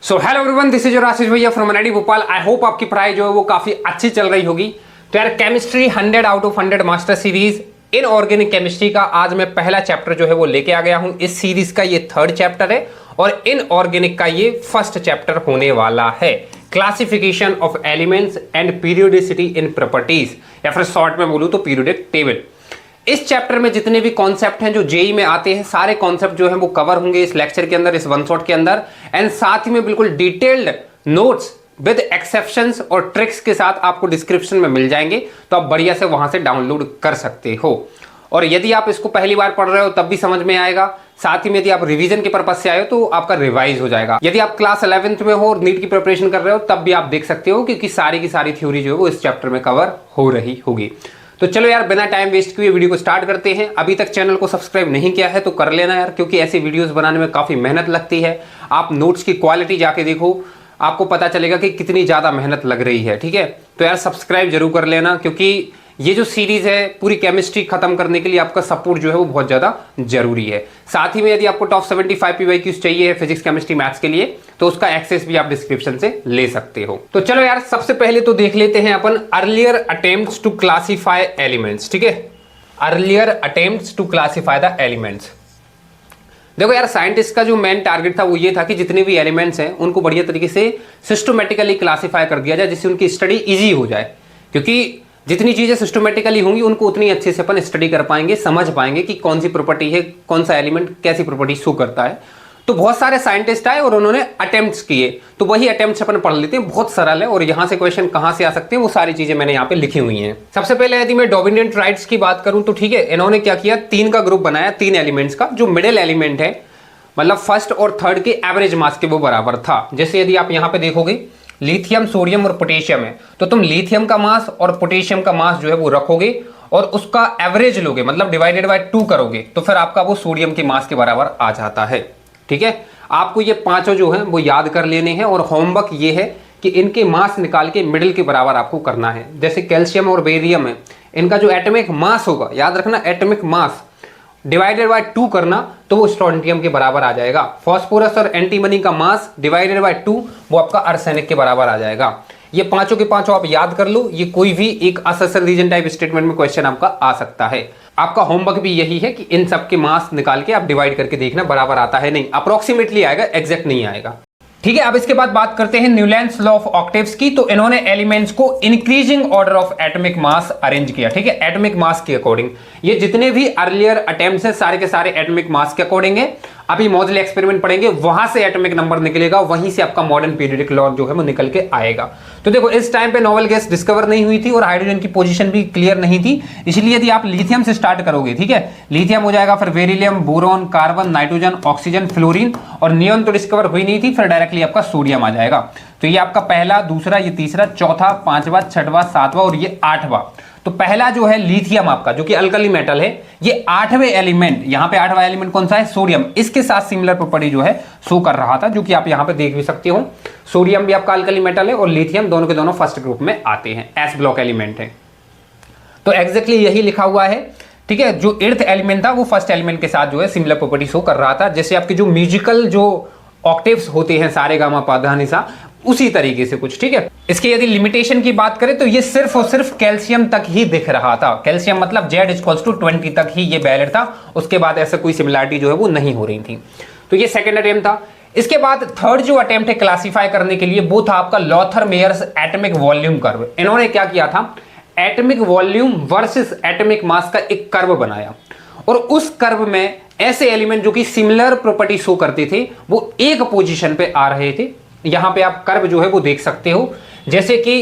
So hello everyone, this is your Ashish भैया from NIT Bhopal. I hope आपकी पढ़ाई जो है वो काफी अच्छी चल रही होगी। तो यार chemistry 100 out of 100 master series in organic chemistry का आज मैं पहला चैप्टर जो है वो लेके आ गया हूं। इस सीरीज का ये थर्ड चैप्टर है और इन ऑर्गेनिक का ये फर्स्ट चैप्टर होने वाला है। Classification of elements and periodicity in properties, या फिर शॉर्ट में बोलूं तो पीरियोडिक टेबल। इस चैप्टर में जितने भी कॉन्सेप्ट हैं जो जेई में आते हैं, सारे कॉन्सेप्ट जो हैं वो कवर होंगे इस लेक्चर के अंदर, इस वन शॉट के अंदर। एंड साथ ही में बिल्कुल डिटेल्ड नोट्स विद एक्सेप्शंस और ट्रिक्स के साथ आपको डिस्क्रिप्शन में मिल जाएंगे, तो आप बढ़िया से वहां से डाउनलोड कर सकते हो। और यदि आप इसको पहली बार पढ़ रहे हो तब भी समझ में आएगा। साथ ही में यदि आप रिवीजन के पर्पज से आए हो तो आपका रिवाइज हो जाएगा। यदि आप क्लास 11th में हो और नीट की प्रिपरेशन कर रहे हो तब भी आप देख सकते हो, क्योंकि सारी की सारी थ्योरी जो है वो इस चैप्टर में कवर हो रही होगी। तो चलो यार, बिना टाइम वेस्ट किए वीडियो को स्टार्ट करते हैं। अभी तक चैनल को सब्सक्राइब नहीं किया है तो कर लेना यार, क्योंकि ऐसी वीडियोस बनाने में काफ़ी मेहनत लगती है। आप नोट्स की क्वालिटी जाके देखो, आपको पता चलेगा कि कितनी ज़्यादा मेहनत लग रही है। ठीक है, तो यार सब्सक्राइब जरूर कर लेना, क्योंकि ये जो सीरीज है पूरी केमिस्ट्री खत्म करने के लिए आपका सपोर्ट जो है वो बहुत ज़्यादा जरूरी है। साथ ही में यदि आपको टॉप 75 PYQs चाहिए फिजिक्स केमिस्ट्री मैथ्स के लिए, तो उसका एक्सेस भी आप डिस्क्रिप्शन से ले सकते हो। तो चलो यार, सबसे पहले तो देख लेते हैं अपन earlier attempts to classify elements. ठीक है, earlier attempts to classify the elements. देखो यार, साइंटिस्ट का जो मेन टारगेट था वो ये था कि जितने भी एलिमेंट्स हैं उनको बढ़िया तरीके से सिस्टमेटिकली क्लासीफाई कर दिया जाए, जिससे उनकी स्टडी ईजी हो जाए। क्योंकि जितनी चीजें सिस्टमेटिकली होंगी उनको उतनी अच्छे से अपन स्टडी कर पाएंगे, समझ पाएंगे कि कौन सी प्रॉपर्टी है, कौन सा एलिमेंट कैसी प्रॉपर्टी शो करता है। तो बहुत सारे साइंटिस्ट आए और उन्होंने अटेम्प्ट्स किए, तो वही अटेम्प्ट्स अपन पढ़ लेते हैं। बहुत सरल है और यहां से क्वेश्चन कहां से आ सकते हैं वो सारी चीजें मैंने यहाँ पे लिखी हुई हैं। सबसे पहले यदि मैं डोमिनेंट राइट्स की बात करूं तो ठीक है, इन्होंने क्या किया, 3 का ग्रुप बनाया, 3 एलिमेंट्स का। जो मिडिल एलिमेंट है, मतलब फर्स्ट और थर्ड के एवरेज मास के वो बराबर था। जैसे यदि आप यहाँ पे देखोगे लिथियम, सोडियम और पोटेशियम है, तो तुम लिथियम का मास और पोटेशियम का मास जो है वो रखोगे और उसका एवरेज लोगे, मतलब डिवाइडेड बाय 2 करोगे, तो फिर आपका वो सोडियम के मास के बराबर आ जाता है। ठीक है, आपको ये पांचों जो है वो याद कर लेने हैं और होमवर्क ये है कि इनके मास निकाल के मिडिल के बराबर आपको करना है। जैसे कैल्शियम और बेरियम है, इनका जो एटॉमिक मास होगा, याद रखना एटॉमिक मास डिवाइडेड बाय 2 करना, तो वो स्ट्रोंटियम के बराबर आ जाएगा। फास्फोरस और एंटीमनी का मास डिवाइडेड बाय 2 वो आपका आर्सेनिक के बराबर आ जाएगा। ये पांचों के पांचों आप याद कर लो। ये कोई भी एक असर्शन रीजन टाइप स्टेटमेंट में क्वेश्चन आपका आ सकता है। आपका होमवर्क भी यही है कि इन सब के मास निकाल के आप डिवाइड करके देखना बराबर आता है नहीं, अप्रोक्सीमेटली आएगा, एग्जैक्ट नहीं आएगा। ठीक है, अब इसके बाद बात करते हैं न्यूलैंड्स लॉ ऑफ ऑक्टेव्स की। तो इन्होंने एलिमेंट्स को increasing order of atomic mass arrange किया। ठीक है, एटॉमिक मास के अकॉर्डिंग। ये जितने भी अर्लियर अटेम्प्ट्स हैं सारे के सारे एटॉमिक मास के अकॉर्डिंग है। अभी मॉडल एक्सपेरिमेंट पढ़ेंगे, वहां से एटॉमिक नंबर निकलेगा, वहीं से आपका मॉडर्न पीरियोडिक लॉ जो है वो निकल के आएगा। तो देखो, इस टाइम पे नोवेल गैस डिस्कवर नहीं हुई थी और हाइड्रोजन की पोजीशन भी क्लियर नहीं थी, इसलिए यदि आप लिथियम से स्टार्ट करोगे, ठीक है, लिथियम हो जाएगा, फिर beryllium, boron, carbon, nitrogen, oxygen, fluorine, और नियॉन तो डिस्कवर हुई नहीं थी, फिर डायरेक्टली आपका सोडियम आ जाएगा। तो ये आपका पहला, दूसरा, ये तीसरा, चौथा, पांचवा, छठवां, सातवां और ये 8वां। तो पहला जो है लिथियम आपका, जो कि अल्कली मेटल है, ये 8वें एलिमेंट, यहां पे 8वां एलिमेंट कौन सा है, सोडियम, इसके साथ सिमिलर प्रॉपर्टी जो है शो कर रहा था, जो कि आप यहां पे देख भी सकते हो। सोडियम भी आपका अल्कली मेटल है और लिथियम दोनों के दोनों फर्स्ट ग्रुप में आते हैं, एस ब्लॉक एलिमेंट है। तो एग्जैक्टली यही लिखा हुआ है। ठीक है, जो 8th एलिमेंट था वो फर्स्ट एलिमेंट के साथ जो है सिमिलर प्रॉपर्टी शो कर रहा था। जैसे आपके जो म्यूजिकल जो ऑक्टेव्स होते हैं, सारे गामा पा धा नि सा, उसी तरीके से कुछ। ठीक है, इसकी यदि लिमिटेशन की बात करें तो ये सिर्फ और सिर्फ कैल्शियम तक ही दिख रहा था। कैल्शियम मतलब Z=20 तक ही ये वैलिड था, उसके बाद ऐसा कोई सिमिलरिटी जो है वो नहीं हो रही थी। तो ये सेकंड अटेम्प्ट था। इसके बाद थर्ड जो अटेम्प्ट है क्लासीफाई करने के लिए, वो था आपका Lothar Meyer's atomic volume curve. इन्होंने क्या किया था, atomic volume versus atomic mass का एक कर्व बनाया, और उस कर्व में ऐसे एलिमेंट जो कि सिमिलर प्रॉपर्टी शो करते थे वो एक पोजीशन पे आ रहे थे। यहां पे आप कर्व जो है वो देख सकते हो, जैसे कि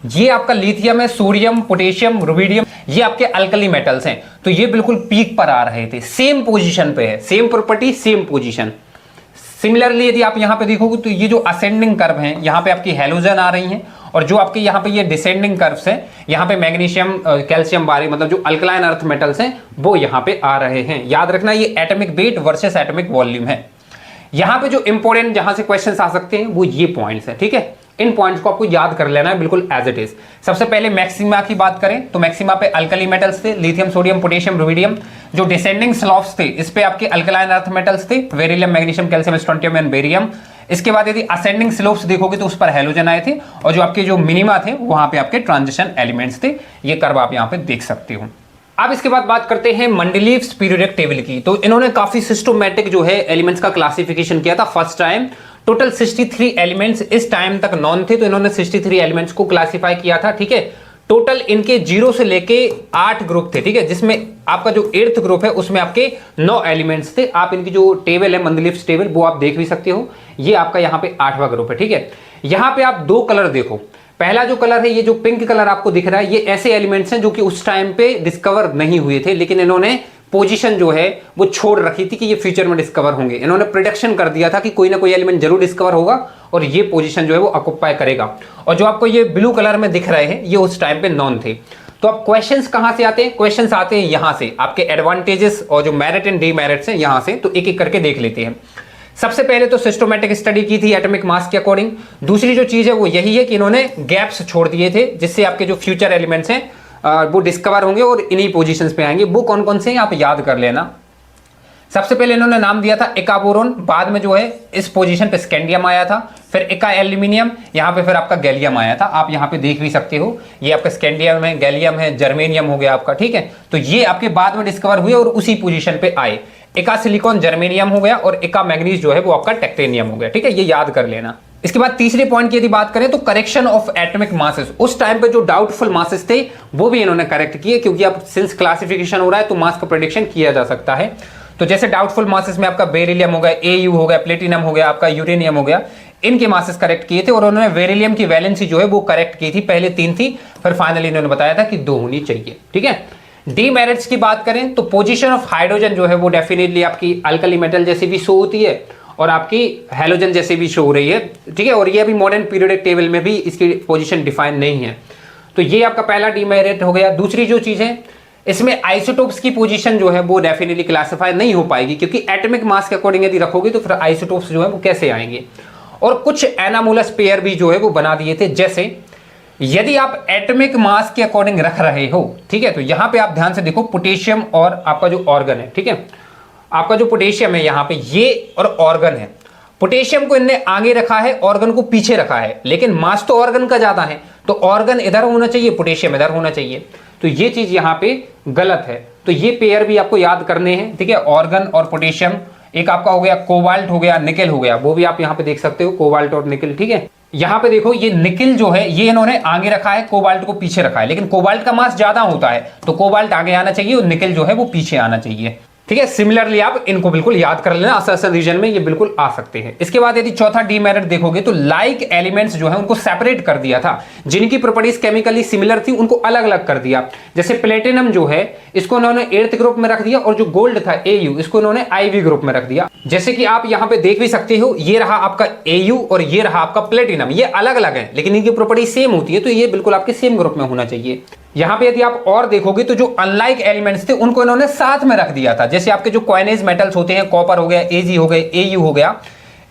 ये आपका लिथियम है, सोडियम, पोटेशियम, रुबिडियम, ये आपके अल्कली मेटल्स हैं, तो ये बिल्कुल पीक पर आ रहे थे, सेम पोजीशन पे है, same property, same position. Similarly यदि आप यहां पे देखोगे तो ये जो असेंडिंग कर्व हैं, यहां पे आपकी हैलोजन आ रही हैं, और जो आपके यहाँ पे ये डिसेंडिंग कर्व्स हैं, यहाँ पे मैग्नीशियम, कैल्शियम, बारी, मतलब जो अल्कलाइन अर्थ मेटल्स हैं वो यहाँ पे आ रहे हैं। याद रखना, ये atomic weight versus atomic volume है। यहाँ पे जो इंपॉर्टेंट जहां से क्वेश्चंस आ सकते हैं वो ये पॉइंट्स है। ठीक है, इन पॉइंट्स को आपको याद कर लेना है बिल्कुल एज इट इज। सबसे पहले मैक्सिमा की बात करें तो मैक्सिमा पे अल्कली मेटल्स थे, लिथियम, सोडियम, पोटेशियम, रुबिडियम। जो डिसेंडिंग स्लॉप्स थे इस पे आपके अल्कलाइन अर्थ मेटल्स थे, beryllium, magnesium, calcium, strontium and barium. इसके बाद यदि असेंडिंग स्लोप्स देखोगे तो उस पर हैलोजन आए थे, और जो आपके जो मिनिमा थे वहां पे आपके ट्रांजिशन एलिमेंट्स थे। ये कर्व आप यहां पे देख सकते हो। अब इसके बाद बात करते हैं मंडलीव्स पीरियोडिक टेबल की। तो इन्होंने काफी सिस्टमैटिक जो है एलिमेंट्स का क्लासिफिकेशन किया था फर्स्ट टाइम। टोटल 63 एलिमेंट्स इस टाइम तक नॉन थे, तो इन्होंने 63 एलिमेंट्स को क्लासिफाई किया था, ठीक है। टोटल इनके 0 से लेके 8 ग्रुप थे, ठीक है, जिसमें आपका जो 8th ग्रुप है उसमें आपके 9 एलिमेंट्स थे। आप इनकी जो टेबल है मंडलीव्स टेबल वो आप देख भी सकते हो। ये आपका यहाँ पे 8वां ग्रुप है, ठीक है। यहाँ पे आप 2 कलर देखो। पहला जो कलर है, ये जो पिंक कलर आपको दिख रहा है, ये ऐसे एलिमेंट्स हैं जो कि उस टाइम पे डिस्कवर नहीं हुए थे, लेकिन इन्होंने पोजीशन जो है वो छोड़ रखी थी कि ये फ्यूचर में डिस्कवर होंगे। इन्होंने प्रिडिक्शन कर दिया था कि कोई ना कोई एलिमेंट जरूर डिस्कवर होगा और ये पोजीशन जो है वो ऑक्युपाई करेगा। और जो आपको ये ब्लू कलर में दिख रहे हैं ये उस टाइम पे नॉन थे। तो अब क्वेश्चंस कहां से आते हैं? क्वेश्चंस आते हैं यहां से, आपके एडवांटेजेस और जो मेरिट एंड डीमेरिट्स हैं यहां से। तो एक एक करके देख लेते हैं। सबसे पहले तो सिस्टमैटिक स्टडी की थी एटॉमिक मास के अकॉर्डिंग। दूसरी जो चीज है वो यही है कि इन्होंने गैप्स छोड़ दिए थे जिससे आपके जो फ्यूचर एलिमेंट्स हैं वो डिस्कवर होंगे और इन्हीं पोजीशंस पे आएंगे। वो कौन कौन से हैं आप याद कर लेना। सबसे पहले इन्होंने नाम दिया था एका बोरोन, बाद में जो है इस पोजीशन पे स्कैंडियम आया था, फिर एका एल्यूमिनियम, यहाँ पे फिर आपका गैलियम आया था। आप यहाँ पे देख भी सकते हो, ये आपका स्कैंडियम है, गैलियम है, जर्मेनियम हो गया आपका, ठीक है। तो ये आपके बाद में डिस्कवर हुए और उसी पोजीशन पे आए। एका सिलिकॉन जर्मेनियम हो गया और एका मैग्नीज जो है वो आपका टेक्टेनियम हो गया, ठीक है, ये याद कर लेना। इसके बाद तीसरे पॉइंट की यदि बात करें तो करेक्शन ऑफ एटॉमिक मासेस। उस टाइम पे जो डाउटफुल मासेस थे वो भी इन्होंने करेक्ट किए, क्योंकि अब सिंस क्लासिफिकेशन हो रहा है तो मास का प्रेडिक्शन किया जा सकता है। तो जैसे डाउटफुल मासेस में आपका बेरिलियम हो गया, एयू हो गया, प्लेटिनम हो गया, आपका यूरेनियम हो गया, इनके मासेस करेक्ट किए थे। और उन्होंने बेरिलियम की वैलेंसी जो है वो करेक्ट की थी। पहले 3 थी, फिर फाइनली इन्होंने बताया था कि 2 होनी चाहिए, ठीक है। डीमेरिट्स की बात करें तो पोजीशन ऑफ हाइड्रोजन जो है वो डेफिनेटली आपकी अल्कली मेटल जैसी भी शो होती है और आपकी हैलोजन जैसे भी शो हो रही है, ठीक है। और ये अभी मॉडर्न पीरियोडिक टेबल में भी इसकी पोजीशन डिफाइन नहीं है। तो ये आपका पहला डीमेरिट हो गया। दूसरी जो चीज है, इसमें आइसोटोप्स की पोजीशन जो है वो डेफिनेटली क्लासिफाई नहीं हो पाएगी, क्योंकि एटॉमिक मास के अकॉर्डिंग यदि रखोगे तो फिर आइसोटोप्स जो है वो कैसे आएंगे। और कुछ एनामोलस पेयर भी जो है वो बना दिए थे। जैसे यदि आप एटॉमिक मास के अकॉर्डिंग रख रहे हो, ठीक है, तो यहां पे आप ध्यान से देखो, पोटेशियम और आपका जो ऑर्गन है, ठीक है, आपका जो पोटेशियम है यहां पे ये और ऑर्गन है। पोटेशियम को इनने आगे रखा है, ऑर्गन को पीछे रखा है, लेकिन मास तो ऑर्गन का ज्यादा है, तो ऑर्गन इधर होना चाहिए, पोटेशियम इधर होना चाहिए। तो ये चीज यहां पे गलत है। तो ये पेयर भी आपको याद करने हैं, ठीक है, ऑर्गन और पोटेशियम। एक आपका हो गया कोबाल्ट हो गया, निकेल हो गया, वो भी आप यहां पे देख सकते हो, कोबाल्ट और निकेल, ठीक है। यहां पे देखो ये निकेल जो है ये इन्होंने आगे रखा है, कोबाल्ट को पीछे रखा है, लेकिन कोबाल्ट का मास ज्यादा होता है तो कोबाल्ट आगे आना चाहिए और निकेल जो है वो पीछे आना चाहिए, ठीक है। सिमिलरली आप इनको बिल्कुल याद कर लेना, असर रीजन में ये बिल्कुल आ सकते हैं। इसके बाद यदि चौथा डीमेरिट देखोगे तो लाइक एलिमेंट्स जो है उनको सेपरेट कर दिया था। जिनकी प्रॉपर्टीज केमिकली सिमिलर थी उनको अलग अलग कर दिया। जैसे प्लेटिनम जो है इसको उन्होंने 8th ग्रुप में रख दिया, और जो गोल्ड था एयू इसको उन्होंने IV ग्रुप में रख दिया। जैसे कि आप यहां पे देख भी सकते हो, ये रहा आपका एयू और ये रहा आपका प्लेटिनम। ये अलग अलग है लेकिन इनकी प्रॉपर्टी सेम होती है, तो ये बिल्कुल आपके सेम ग्रुप में होना चाहिए। यहां पे यदि आप और देखोगे तो जो अनलाइक एलिमेंट्स थे उनको इन्होंने साथ में रख दिया था। जैसे आपके जो क्वाइनेज मेटल्स होते हैं, कॉपर हो गया, Ag हो गए, Au हो गया,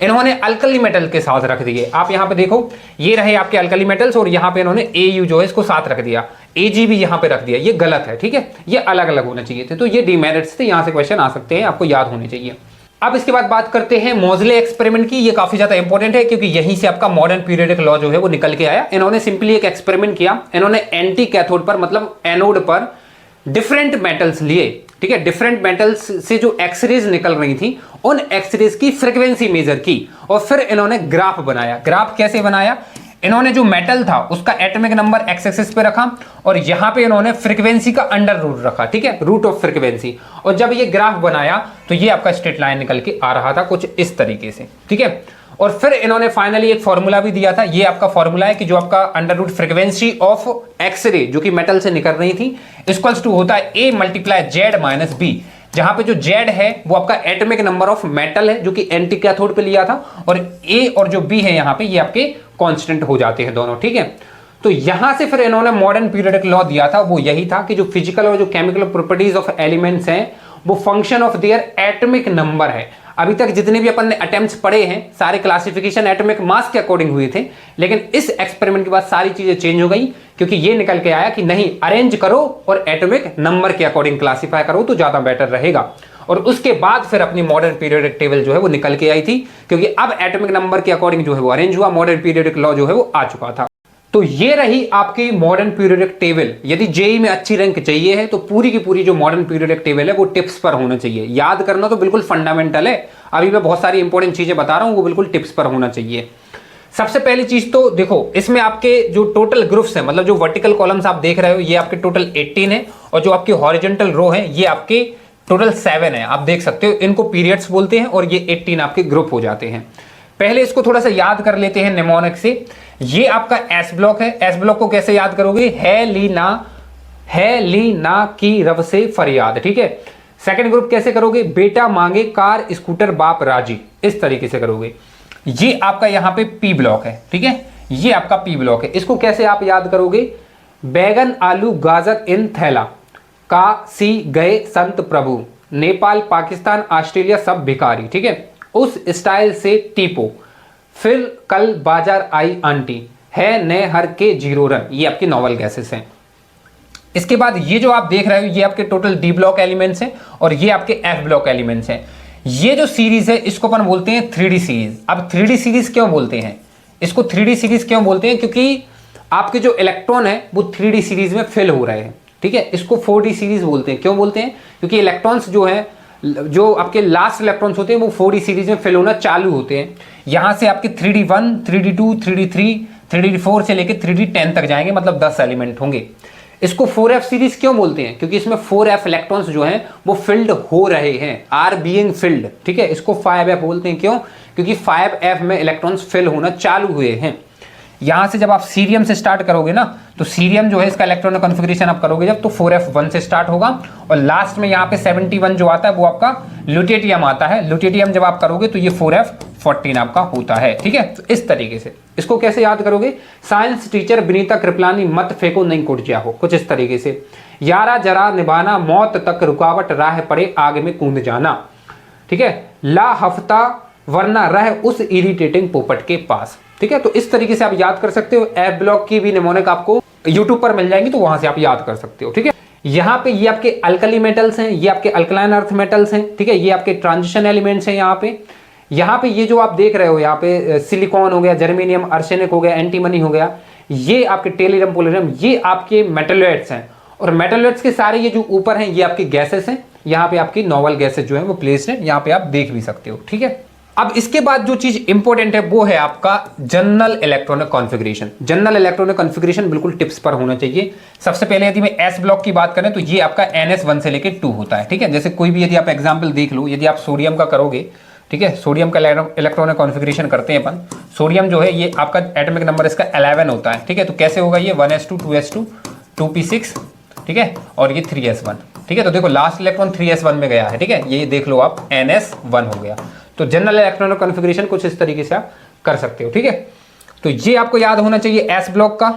इन्होंने अल्कली मेटल के साथ रख दिए। आप यहां पे देखो, ये रहे आपके अल्कली मेटल्स और यहां पे इन्होंने Au जो है इसको साथ रख दिया, Ag भी यहां पे रख दिया। ये गलत है, ठीक है, ये अलग अलग होने चाहिए थे। तो ये डीमेरिट्स थे, यहां से क्वेश्चन आ सकते हैं, आपको याद होने चाहिए। अब इसके बाद बात करते हैं मोजले एक्सपेरिमेंट की। ये काफी ज्यादा इंपॉर्टेंट है क्योंकि यहीं से आपका मॉडर्न पीरियोडिक लॉ जो है वो निकल के आया। इन्होंने सिंपली एक एक्सपेरिमेंट किया। इन्होंने एंटी कैथोड पर, मतलब एनोड पर डिफरेंट मेटल्स लिए, ठीक है, डिफरेंट मेटल्स से जो एक्सरेज निकल रही थी उन एक्सरेज की फ्रीक्वेंसी मेजर की और फिर इन्होंने ग्राफ बनाया। ग्राफ कैसे बनाया? इन्होंने जो मेटल था उसका एटॉमिक नंबर एक्स एक्सिस पे रखा और यहां पे इन्होंने फ्रीक्वेंसी का अंडर रूट रखा, ठीक है, रूट ऑफ फ्रीक्वेंसी। और जब ये ग्राफ बनाया तो ये आपका स्ट्रेट लाइन निकल के आ रहा था कुछ इस तरीके से, ठीक है। और फिर इन्होंने फाइनली एक फॉर्मूला भी दिया था। ये आपका फॉर्मूला है कि जो आपका under root frequency of x ray जो कि मेटल से निकल रही थी इक्वल्स टू होता है A × Z - B, जहां पे जो Z है वो आपका एटॉमिक नंबर ऑफ मेटल है जो कि एंटी कैथोड पे लिया था, और A और जो B है यहां पे ये आपके कांस्टेंट हो जाते हैं दोनों, ठीक है। तो यहां से फिर इन्होंने मॉडर्न पीरियोडिक लॉ दिया था, वो यही था कि जो फिजिकल और जो केमिकल प्रॉपर्टीज ऑफ एलिमेंट्स हैं वो function of their atomic number है। अभी तक जितने भी अपन ने अटेम्प्ट्स पढ़े हैं सारे क्लासिफिकेशन एटॉमिक मास के अकॉर्डिंग हुए थे, लेकिन इस एक्सपेरिमेंट के बाद सारी चीजें चेंज हो गई, क्योंकि ये निकल के आया कि नहीं, अरेंज करो और एटॉमिक नंबर के अकॉर्डिंग क्लासीफाई करो तो ज्यादा बेटर रहेगा। और उसके बाद फिर अपनी मॉडर्न पीरियोडिक टेबल जो है वो निकल के आई थी, क्योंकि अब एटॉमिक नंबर के अकॉर्डिंग जो है वो अरेंज हुआ, मॉडर्न पीरियोडिक लॉ जो है वो आ चुका था। तो ये रही आपकी मॉडर्न पीरियोडिक टेबल। यदि जेई में अच्छी रैंक चाहिए है तो पूरी की पूरी जो मॉडर्न पीरियोडिक टेबल है वो टिप्स पर होना चाहिए। याद करना तो बिल्कुल फंडामेंटल है, अभी मैं बहुत सारी इंपॉर्टेंट चीजें बता रहा हूं वो बिल्कुल टिप्स पर होना चाहिए। सबसे पहली चीज तो देखो, इसमें आपके जो टोटल ग्रुप्स हैं, मतलब जो वर्टिकल कॉलम्स आप देख रहे हो ये आपके टोटल 18 है, और जो आपके हॉरिजॉन्टल रो है ये आपके टोटल 7 है। आप देख सकते हो, इनको पीरियड्स बोलते हैं और ये 18 आपके ग्रुप हो जाते हैं। पहले इसको थोड़ा सा याद कर लेते हैं निमोनिक से। ये आपका एस ब्लॉक है। एस ब्लॉक को कैसे याद करोगे? है लीना की रव से फरियाद, ठीक है। सेकंड ग्रुप कैसे करोगे? बेटा मांगे कार स्कूटर बाप राजी, इस तरीके से करोगे। ये आपका यहां पे पी ब्लॉक है, ठीक है, ये आपका पी ब्लॉक है। इसको कैसे आप याद करोगे? बैगन आलू गाजर इन थैला, काशी गए संत प्रभु, नेपाल पाकिस्तान ऑस्ट्रेलिया सब भिखारी, ठीक है, उस स्टाइल से टीपो, फिर कल बाजार आई आंटी, है ने हर के 0 रन। ये आपकी नॉवल गैसेस हैं। इसके बाद ये जो आप देख रहे हो ये आपके टोटल डी ब्लॉक एलिमेंट्स हैं और ये आपके एफ ब्लॉक एलिमेंट्स हैं। ये जो सीरीज है इसको अपन बोलते हैं 3D सीरीज। अब 3D सीरीज क्यों बोलते हैं इसको? 3D सीरीज क्यों बोलते हैं? क्योंकि आपके जो इलेक्ट्रॉन है वो 3D सीरीज में फिल हो रहे हैं, ठीक है। इसको 4D सीरीज बोलते हैं। क्यों बोलते हैं? क्योंकि इलेक्ट्रॉन्स जो है, जो आपके लास्ट इलेक्ट्रॉन्स होते हैं वो 4D सीरीज में फिल होना चालू होते हैं। यहां से आपके 3D1, 3D2, 3D3, 3D4 से लेकर 3D10 तक जाएंगे, मतलब 10 एलिमेंट होंगे। इसको 4F सीरीज क्यों बोलते हैं? क्योंकि इसमें 4F इलेक्ट्रॉन्स जो हैं वो फिल्ड हो रहे हैं, आर बीइंग फिल्ड, ठीक है। इसको 5F बोलते हैं। क्यों? क्योंकि 5F में इलेक्ट्रॉन्स फिल होना चालू हुए हैं। यहां से जब आप सीरियम से स्टार्ट करोगे ना, तो सीरियम जो है इसका इलेक्ट्रॉनिक कॉन्फ़िगरेशन आप करोगे जब, तो 4F1 से स्टार्ट होगा, और लास्ट में यहाँ पे 71 जो आता है वो आपका ल्यूटेटियम आता है। ल्यूटेटियम जब आप करोगे तो ये 4F14 आपका होता है, ठीक है। तो इस तरीके से इसको कैसे याद करोगे? साइंस टीचर विनीता कृपलानी, मत फेंको नहीं कुट जाओ, कुछ इस तरीके से। यारा जरा निभाना, मौत तक रुकावट, राह पड़े आग में कूद जाना, ठीक है। ला हफ्ता वरना रह उस इरिटेटिंग पोपट के पास, ठीक है। तो इस तरीके से आप याद कर सकते हो। एफ ब्लॉक की भी निमोनिक आपको यूट्यूब पर मिल जाएंगी, तो वहां से आप याद कर सकते हो, ठीक है। यहाँ पे ये आपके अल्कली मेटल्स हैं, ये आपके अल्कलाइन अर्थ मेटल्स हैं, ठीक है। ये आपके ट्रांजिशन एलिमेंट्स हैं। यहाँ पे ये जो आप देख रहे हो, यहाँ पे सिलिकॉन हो गया, जर्मेनियम, आर्सेनिक हो गया, एंटीमनी हो गया, ये आपके टेलियम, पोलेरियम, ये आपके मेटलॉइड्स हैं। और मेटलॉइड्स के सारे ये जो ऊपर हैं ये आपके गैसेस हैं। यहाँ पे आपकी नॉवल गैसेस जो है वो प्लेस्ड है, यहाँ पे आप देख भी सकते हो, ठीक है। अब इसके बाद जो चीज इंपॉर्टेंट है वो है आपका general electronic configuration. General electronic configuration बिल्कुल टिप्स पर होना चाहिए। सबसे पहले यदि मैं एस ब्लॉक की बात करें तो ये आपका NS1 से लेकर 2 होता है, ठीक है। जैसे कोई भी यदि आप एग्जाम्पल देख लो, यदि आप सोडियम का करोगे, ठीक है, सोडियम का इलेक्ट्रॉनिक कॉन्फ़िगरेशन करते हैं अपन। सोडियम जो है ये आपका एटॉमिक नंबर इसका 11 होता है, ठीक है। तो कैसे होगा ये? 1s2, 2s2, 2p6, ठीक है, और ये 3s1, ठीक है। तो देखो लास्ट इलेक्ट्रॉन 3s1 में गया है, ठीक है, ये देख लो आप, NS1 हो गया। तो जनरल इलेक्ट्रॉनिक कॉन्फ़िगरेशन कुछ इस तरीके से आप कर सकते हो, ठीक है। तो ये आपको याद होना चाहिए एस ब्लॉक का।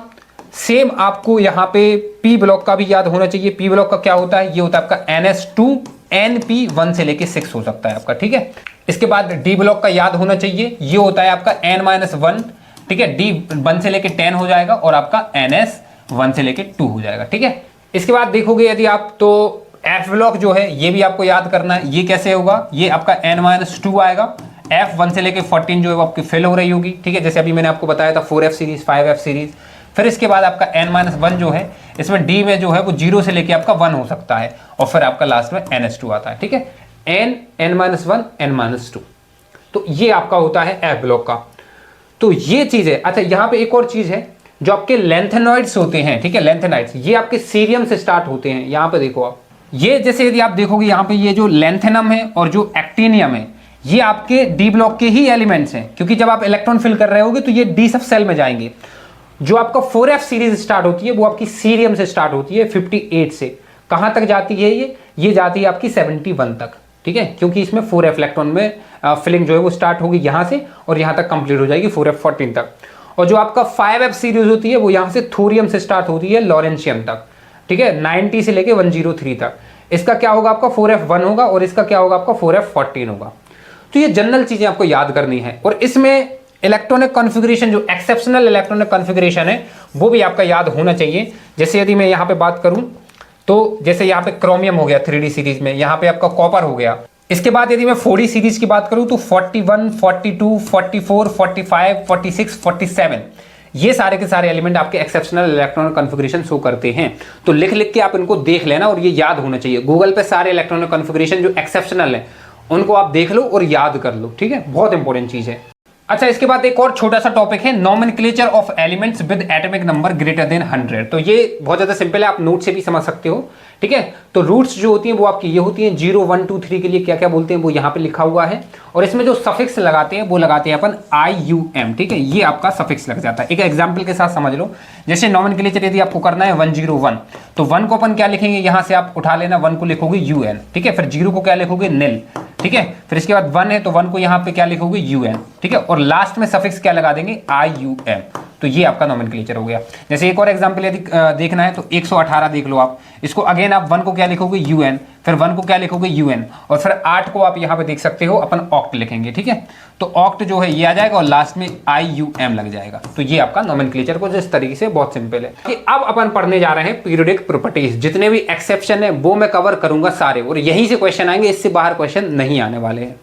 सेम आपको यहाँ पे पी ब्लॉक का भी याद होना चाहिए। पी ब्लॉक का क्या होता है? ये होता है आपका NS2, NP1 से लेके 6 हो सकता है आपका, ठीक है। इसके बाद डी ब्लॉक का याद होना चाहिए, ये होता है आपका N-1, ठीक है। D1 से लेके 10 हो जाएगा और आपका NS1 से लेके 2 हो जाएगा, ठीक है। इसके बाद देखोगे यदि आप, तो एफ ब्लॉक जो है ये भी आपको याद करना है। ये कैसे होगा? ये आपका N-2 आएगा। F1 से लेके 14 जो है वो आपकी फिल हो रही होगी, ठीक है। जैसे अभी मैंने आपको बताया था 4F सीरीज, 5F सीरीज। फिर इसके बाद आपका N-1 जो है, इसमें D में जो है वो 0 से लेके आपका 1 हो सकता है, और फिर आपका लास्ट में NS2 आता है, ठीक है। N-1, N-2, तो ये आपका होता है एफ ब्लॉक का। तो ये चीज है। अच्छा, यहाँ पे एक और चीज है, जो आपके लेंथेनॉइड्स होते हैं, ठीक है, लेंथेनाइड्स, ये आपके सीरियम से स्टार्ट होते हैं। यहाँ पे देखो आप, ये जैसे यदि आप देखोगे यहाँ पे ये जो लेंथेनम है और जो एक्टिनियम है, ये आपके डी ब्लॉक के ही एलिमेंट्स हैं, क्योंकि जब आप इलेक्ट्रॉन फिल कर रहे होगे तो ये डी सब सेल में जाएंगे। जो आपका 4F सीरीज स्टार्ट होती है वो आपकी सीरियम से स्टार्ट होती है 58 से। कहां तक जाती है ये जाती है आपकी 71 तक, ठीक है, क्योंकि इसमें 4F इलेक्ट्रॉन में फिलिंग जो है वो स्टार्ट होगी यहां से और यहां तक कंप्लीट हो जाएगी 4F14 तक। और जो आपका 5F सीरीज होती है वो यहां से थोरियम से स्टार्ट होती है लॉरेंशियम तक, ठीक है, 90 से लेके 103 तक। इसका क्या होगा? आपका 4F1 होगा और इसका क्या होगा? आपका 4F14 होगा। तो ये जनरल चीजें आपको याद करनी है। और इसमें इलेक्ट्रॉनिक कॉन्फ़िगरेशन, जो एक्सेप्शनल इलेक्ट्रॉनिक कॉन्फ़िगरेशन है वो भी आपका याद होना चाहिए। जैसे यदि मैं यहाँ पे बात करूं तो जैसे यहाँ पे क्रोमियम हो गया 3D सीरीज में, यहाँ पे आपका कॉपर हो गया। इसके बाद यदि मैं 4D सीरीज की बात करूं तो 41, 42, 44, 45, 46, 47 ये सारे के सारे एलिमेंट आपके एक्सेप्शनल इलेक्ट्रॉनिक कॉन्फ़िगरेशन शो करते हैं। तो लिख लिख के आप इनको देख लेना और ये याद होना चाहिए। गूगल पे सारे इलेक्ट्रॉनिक कॉन्फ़िगरेशन जो एक्सेप्शनल है उनको आप देख लो और याद कर लो, ठीक है, बहुत इंपॉर्टेंट चीज है। अच्छा, इसके बाद एक और छोटा सा टॉपिक है nomenclature of elements with atomic number greater than 100। तो ये बहुत ज्यादा सिंपल है, आप नोट से भी समझ सकते हो, ठीक है। तो रूट्स जो होती हैं वो आपकी ये होती हैं, 0, 1, 2, 3 के लिए क्या क्या बोलते हैं वो यहाँ पे लिखा हुआ है। और इसमें जो सफिक्स लगाते हैं वो लगाते हैं अपन IUM, ठीक है, ये आपका सफिक्स लग जाता है। एक एग्जाम्पल के साथ समझ लो, जैसे नोमेनक्लेचर यदि आपको करना है 101, तो 1 को अपन क्या लिखेंगे, यहाँ से आप उठा लेना, 1 को लिखोगे UN, ठीक है, फिर 0 को क्या लिखोगे, निल, ठीक है, फिर इसके बाद 1 है तो 1 को यहाँ पे क्या लिखोगे, UN, ठीक है, और लास्ट में सफिक्स क्या लगा देंगे, IUM। तो ये आपका नोमेनक्लेचर हो गया। जैसे एक और एग्जांपल यदि देखना है तो 118 देख लो आप, इसको अगेन आप 1 को क्या लिखोगे, UN, फिर 1 को क्या लिखोगे, UN, और फिर 8 को आप यहाँ पे देख सकते हो अपन ऑक्ट लिखेंगे, ठीक है। तो ऑक्ट जो है ये आ जाएगा और लास्ट में IUM लग जाएगा। तो ये आपका नोमेनक्लेचर को जिस तरीके से बहुत सिंपल है कि अब अपन पढ़ने जा रहे हैं पीरियोडिक प्रॉपर्टीज। जितने भी एक्सेप्शन है वो मैं कवर करूंगा सारे, और यहीं से क्वेश्चन आएंगे, इससे बाहर क्वेश्चन नहीं आने वाले हैं।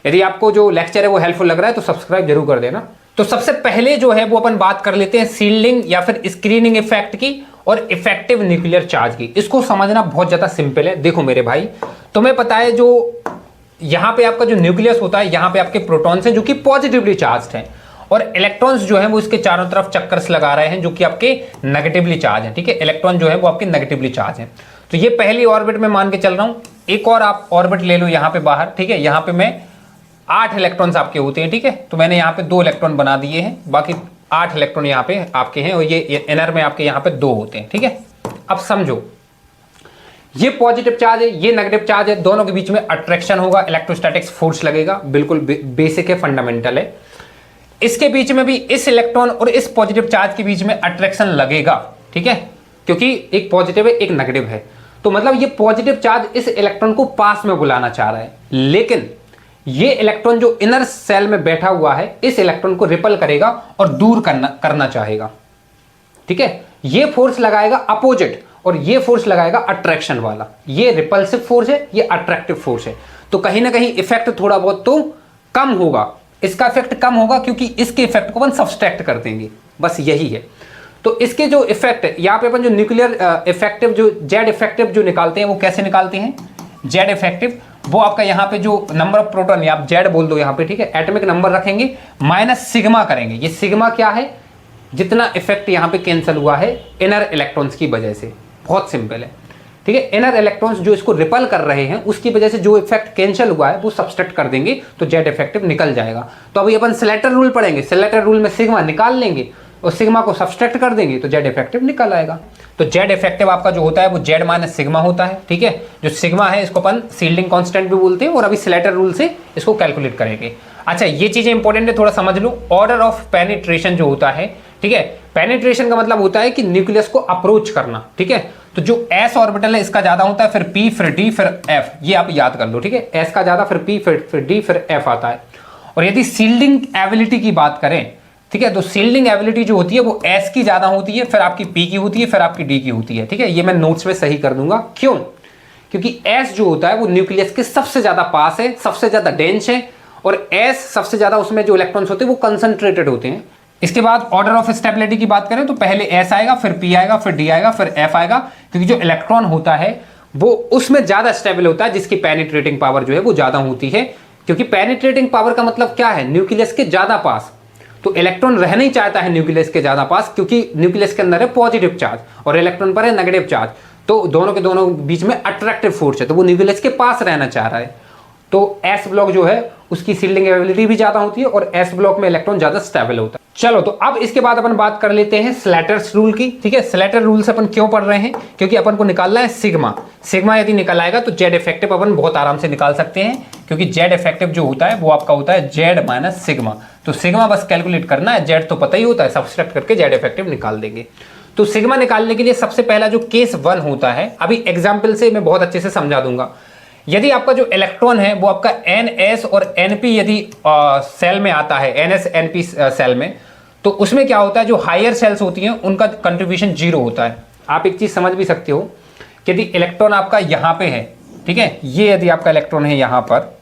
यदि आपको जो लेक्चर है वो हेल्पफुल लग रहा है तो सब्सक्राइब जरूर कर देना। तो सबसे पहले जो है वो अपन बात कर लेते हैं शील्डिंग या फिर स्क्रीनिंग इफेक्ट की और इफेक्टिव न्यूक्लियर चार्ज की। इसको समझना बहुत ज्यादा सिंपल है। देखो मेरे भाई, तुम्हें पता है जो यहाँ पे आपका जो न्यूक्लियस होता है, यहाँ पे आपके प्रोटॉन्स हैं जो कि पॉजिटिवली चार्ज्ड हैं, और इलेक्ट्रॉन्स जो है वो इसके चारों तरफ चक्कर्स लगा रहे हैं जो कि आपके नेगेटिवली चार्ज हैं, ठीक है। इलेक्ट्रॉन जो है वो आपके नेगेटिवली चार्ज हैं। तो ये पहली ऑर्बिट में मान के चल रहा हूं, एक और आप ऑर्बिट ले लो यहाँ पे बाहर, ठीक है। यहाँ पे मैं 8 इलेक्ट्रॉन्स आपके होते हैं, ठीक है। तो मैंने यहाँ पे 2 इलेक्ट्रॉन बना दिए हैं, बाकी 8 इलेक्ट्रॉन यहाँ पे आपके हैं, और ये इनर में आपके यहाँ पे 2 होते हैं, ठीक है। अब समझो, ये पॉजिटिव चार्ज है, ये नेगेटिव चार्ज है, दोनों के बीच में अट्रैक्शन होगा, इलेक्ट्रोस्टैटिक्स फोर्स लगेगा, बिल्कुल बेसिक है, फंडामेंटल है। इसके बीच में भी इस इलेक्ट्रॉन और इस पॉजिटिव चार्ज के बीच में अट्रैक्शन लगेगा, ठीक है, क्योंकि एक पॉजिटिव है एक नेगेटिव है। तो मतलब ये पॉजिटिव चार्ज इस इलेक्ट्रॉन को पास में बुलाना चाह रहा है, लेकिन ये इलेक्ट्रॉन जो इनर सेल में बैठा हुआ है इस इलेक्ट्रॉन को रिपल करेगा और दूर करना चाहेगा, ठीक है। ये फोर्स लगाएगा अपोजिट और ये फोर्स लगाएगा अट्रैक्शन वाला। ये रिपल्सिव फोर्स है, ये अट्रैक्टिव फोर्स है। तो कहीं ना कहीं इफेक्ट थोड़ा बहुत तो कम होगा, इसका इफेक्ट कम होगा क्योंकि इसके इफेक्ट को अपन सब्सट्रैक्ट कर देंगे, बस यही है। तो इसके जो इफेक्ट है यहाँ पे अपन जो न्यूक्लियर इफेक्टिव जो जेड इफेक्टिव जो निकालते हैं वो कैसे निकालते हैं, जेड इफेक्टिव वो आपका यहाँ पे जो नंबर ऑफ प्रोटॉन, या आप जेड बोल दो यहाँ पे, ठीक है, एटॉमिक नंबर रखेंगे माइनस सिग्मा करेंगे। ये सिग्मा क्या है, जितना इफेक्ट यहाँ पे कैंसिल हुआ है इनर इलेक्ट्रॉन्स की वजह से, बहुत सिंपल है, ठीक है। इनर इलेक्ट्रॉन्स जो इसको रिपल कर रहे हैं उसकी वजह से जो इफेक्ट कैंसिल हुआ है वो सब्सट्रैक्ट कर देंगे तो जेड इफेक्टिव निकल जाएगा। तो अभी अपन सेलेटर रूल पढ़ेंगे, सेलेटर रूल में सिग्मा निकाल लेंगे और सिग्मा को सब्सट्रैक्ट कर देंगे तो जेड इफेक्टिव निकल आएगा। तो जेड इफेक्टिव आपका जो होता है वो जेड माइनस सिग्मा होता है, ठीक है। जो सिग्मा है इसको अपन शील्डिंग कांस्टेंट भी बोलते हैं, और अभी सेलेटर रूल से इसको कैलकुलेट करेंगे। अच्छा, ये चीजें इंपॉर्टेंट है, थोड़ा समझ लो। ऑर्डर ऑफ पेनिट्रेशन जो होता है, ठीक है, पेनिट्रेशन का मतलब होता है कि न्यूक्लियस को अप्रोच करना, ठीक है। तो जो s ऑर्बिटल है इसका ज्यादा होता है, फिर p, फिर d, फिर f, ये आप याद कर लो, ठीक है। s का ज्यादा, फिर p, फिर d, फिर f आता है। और यदि शील्डिंग एबिलिटी की बात करें, ठीक है, तो शील्डिंग एबिलिटी जो होती है वो s की ज्यादा होती है, फिर आपकी p की होती है, फिर आपकी d की होती है, ठीक है। ये मैं नोट्स में सही कर दूंगा, क्यों, क्योंकि s जो होता है वो न्यूक्लियस के सबसे ज्यादा पास है, सबसे ज्यादा डेंस है, और s सबसे ज्यादा उसमें जो इलेक्ट्रॉन्स होते हैं वो कंसंट्रेटेड होते हैं। इसके बाद ऑर्डर ऑफ स्टेबिलिटी की बात करें तो पहले s आएगा, फिर p आएगा, फिर d आएगा, फिर f आएगा, क्योंकि जो इलेक्ट्रॉन होता है वो उसमें ज्यादा स्टेबल होता है, जिसकी पेनिट्रेटिंग पावर जो है वो ज्यादा होती है। क्योंकि पेनिट्रेटिंग पावर का मतलब क्या है, न्यूक्लियस के ज्यादा पास। तो इलेक्ट्रॉन रहना ही चाहता है न्यूक्लियस के ज्यादा पास, क्योंकि न्यूक्लियस के अंदर है पॉजिटिव चार्ज और इलेक्ट्रॉन पर है नेगेटिव चार्ज। तो दोनों के दोनों बीच में अट्रैक्टिव फोर्स है, तो वो न्यूक्लियस के पास रहना चाह रहा है। तो s ब्लॉक जो है उसकी शील्डिंग एबिलिटी भी ज्यादा होती है और s ब्लॉक में इलेक्ट्रॉन ज्यादा स्टेबल होता है। चलो, तो अब इसके बाद अपन बात कर लेते हैं स्लैटर्स रूल की, ठीक है। स्लैटर रूल से अपन क्यों पढ़ रहे हैं, क्योंकि अपन को निकालना है सिग्मा। सिग्मा यदि निकल आएगा तो जेड इफेक्टिव अपन बहुत आराम से निकाल सकते हैं, क्योंकि जेड इफेक्टिव जो होता है वो आपका होता है जेड माइनस सिग्मा। तो सिग्मा बस कैलकुलेट करना है, जेड तो पता ही होता है, सब्सट्रैक्ट करके जेड इफेक्टिव निकाल देंगे। तो सिग्मा निकालने के लिए सबसे पहला जो केस 1 होता है, अभी एग्जाम्पल से मैं बहुत अच्छे से समझा दूंगा। यदि आपका जो इलेक्ट्रॉन है वो आपका NS और NP यदि सेल में आता है, NS NP सेल में, तो उसमें क्या होता है, जो हायर सेल्स होती हैं उनका कंट्रीब्यूशन 0 होता है। आप एक चीज समझ भी सकते हो कि यदि इलेक्ट्रॉन आपका यहां पे है, ठीक है, ये यदि आपका इलेक्ट्रॉन है यहां पर,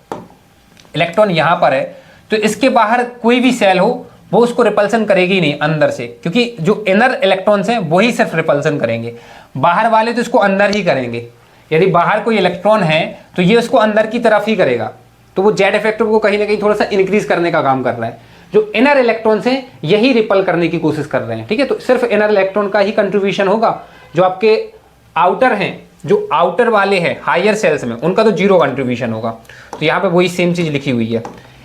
इलेक्ट्रॉन यहां पर है, तो इसके बाहर कोई भी सेल हो वो उसको रिपल्सन करेगी नहीं अंदर से, क्योंकि जो इनर इलेक्ट्रॉन्स हैं वही सिर्फ रिपल्सन करेंगे, बाहर वाले तो इसको अंदर ही करेंगे। यदि बाहर कोई इलेक्ट्रॉन है तो ये उसको अंदर की तरफ ही करेगा, तो वो जेड इफेक्टिव को कहीं ना कहीं थोड़ा सा इंक्रीज करने का काम कर रहा है। जो इनर इलेक्ट्रॉन्स हैं यही रिपल करने की कोशिश कर रहे हैं, ठीक है। तो सिर्फ इनर इलेक्ट्रॉन का ही कंट्रीब्यूशन होगा, जो आपके आउटर हैं, जो आउटर वाले हैं हायर सेल्स में, उनका तो 0 कंट्रीब्यूशन होगा। तो यहाँ पे वही सेम चीज लिखी हुई है।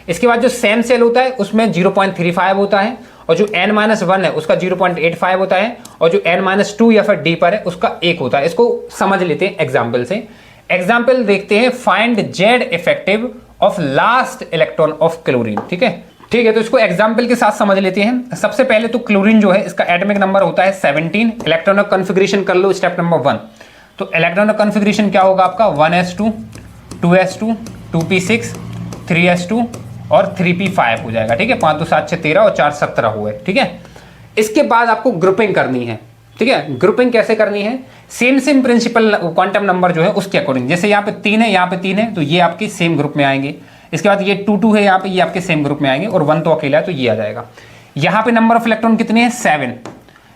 इसके बाद जो सेम सेल होता है उसमें 0.35 होता है, और जो n-1 है उसका 0.85 होता है, और जो n-2 या फिर d पर है उसका 1 होता है। इसको समझ लेते हैं एग्जाम्पल से। एग्जाम्पल देखते हैं, find Z effective of last electron of chlorine, ठीक है। ठीक है, तो इसको एग्जाम्पल के साथ समझ लेते हैं। सबसे पहले तो क्लोरीन जो है इसका एटॉमिक नंबर होता है 17। इलेक्ट्रॉनिक कॉन्फ़िगरेशन कर लो स्टेप नंबर 1। तो इलेक्ट्रॉनिक कॉन्फ़िगरेशन क्या होगा आपका, 1s2 2s2 2p6 3s2 और 3p5 हो जाएगा, ठीक है। 5 2 7 6 13 और 4 17 हुए, ठीक है। इसके बाद आपको ग्रुपिंग करनी है, ठीक है। ग्रुपिंग कैसे करनी है, सेम प्रिंसिपल क्वांटम नंबर जो है उसके अकॉर्डिंग। जैसे यहाँ पे 3 है, यहाँ पे 3 है, तो ये आपके सेम ग्रुप में आएंगे। इसके बाद ये 2 2 है यहाँ पे, ये आपके सेम ग्रुप में आएंगे, और 1 तो अकेला है तो ये आ जाएगा। यहाँ पे नंबर ऑफ इलेक्ट्रॉन कितने हैं, 7।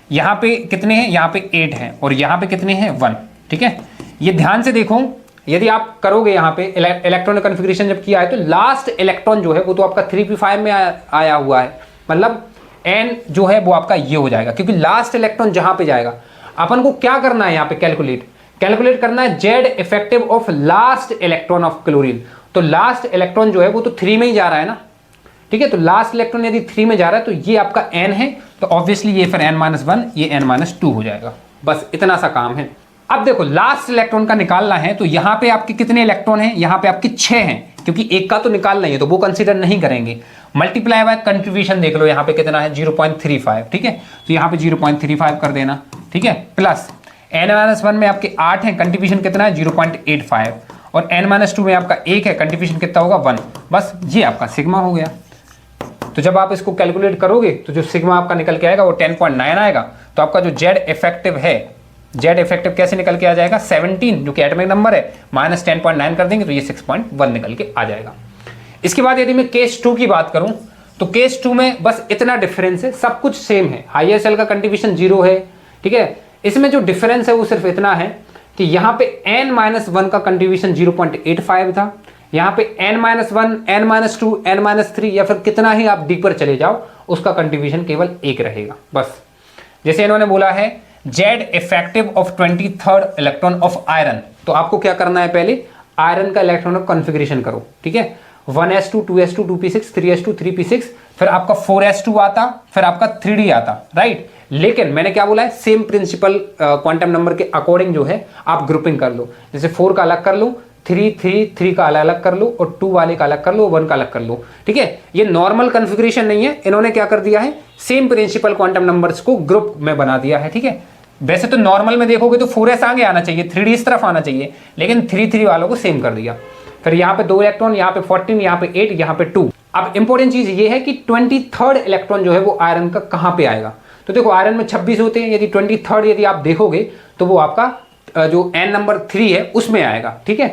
यहाँ पे कितने हैं, यहाँ पे 8 है, और यहाँ पे कितने हैं, 1, ठीक है। ये ध्यान से देखो, यदि आप करोगे यहाँ पे इलेक्ट्रॉनिक कॉन्फ़िगरेशन जब किया है, तो लास्ट इलेक्ट्रॉन जो है वो तो आपका 3p5 में आया हुआ है, मतलब n जो है वो आपका ये हो जाएगा, क्योंकि लास्ट इलेक्ट्रॉन जहां पे जाएगा अपन को क्या करना है, यहाँ पे कैलकुलेट करना है Z effective of last electron of chlorine. तो लास्ट इलेक्ट्रॉन जो है वो तो 3 में ही जा रहा है ना, ठीक है। तो लास्ट इलेक्ट्रॉन यदि 3 में जा रहा है तो ये आपका n है, तो ऑब्वियसली ये फिर n-1 ये n-2 हो जाएगा। बस इतना सा काम है। अब देखो लास्ट इलेक्ट्रॉन का निकालना है, तो यहाँ पे आपके कितने इलेक्ट्रॉन हैं, यहाँ पे आपके 6 हैं, क्योंकि एक का तो निकालना ही है तो वो कंसीडर नहीं करेंगे। मल्टीप्लाई बाय कंट्रीब्यूशन देख लो, यहाँ पे कितना है 0.35, ठीक है। तो यहाँ पे 0.35 कर देना, ठीक है। प्लस n-1 में आपके 8 हैं, कंट्रीब्यूशन कितना है 0.85, और n-2 में आपका 1 है, कंट्रीब्यूशन कितना होगा 1। बस ये आपका सिग्मा हो गया। तो जब आप इसको कैलकुलेट करोगे तो जो सिग्मा आपका निकल के आएगा वो 10.9 आएगा। तो आपका जो जेड इफेक्टिव है, जेड इफेक्टिव कैसे निकल के आ जाएगा, 17 जो कि एटॉमिक नंबर है माइनस 10.9 कर देंगे तो ये 6.1 निकल के आ जाएगा। इसके बाद यदि मैं केस 2 की बात करूं, तो केस 2 में बस इतना डिफरेंस है, सब कुछ सेम है। हायर सेल का कंट्रीब्यूशन 0 है, ठीक है। इसमें जो डिफरेंस है वो सिर्फ इतना है कि यहाँ पे n-1 का कंट्रीब्यूशन 0.85 था, यहाँ पे n-1 n-2 n-3 या फिर कितना ही आप डीपर चले जाओ उसका कंट्रीब्यूशन केवल 1 रहेगा। बस जैसे इन्होंने बोला है Z effective of 23rd electron of iron, तो आपको क्या करना है, पहले आयरन का इलेक्ट्रॉनिक कॉन्फ़िगरेशन करो, ठीक है। 1s2 2s2 2p6 3s2 3p6, फिर आपका 4s2 आता, फिर आपका 3d आता, राइट। लेकिन मैंने क्या बोला है, सेम प्रिंसिपल क्वांटम नंबर के अकॉर्डिंग जो है आप ग्रुपिंग कर लो। जैसे 4 का अलग कर लो, 3 का अलग कर लो, और 2 वाले का अलग कर लो, 1 का अलग कर लो, ठीक है। ये नॉर्मल कॉन्फ़िगरेशन नहीं है, इन्होंने क्या कर दिया है, सेम प्रिंसिपल क्वांटम नंबर्स को ग्रुप में बना दिया है, ठीक है। वैसे तो नॉर्मल में देखोगे तो 4s आगे आना चाहिए, 3d इस तरफ आना चाहिए, लेकिन 3 वालों को सेम कर दिया। फिर यहाँ पे 2 इलेक्ट्रॉन, यहाँ पे 14, यहाँ पे 8, यहाँ पे 2। अब इंपॉर्टेंट चीज ये है कि 23rd इलेक्ट्रॉन जो है वो आयरन का कहाँ पे आएगा। तो देखो आयरन में 26 होते हैं, यदि 23rd यदि आप देखोगे तो वो आपका जो n नंबर 3 है उसमें आएगा, ठीक है।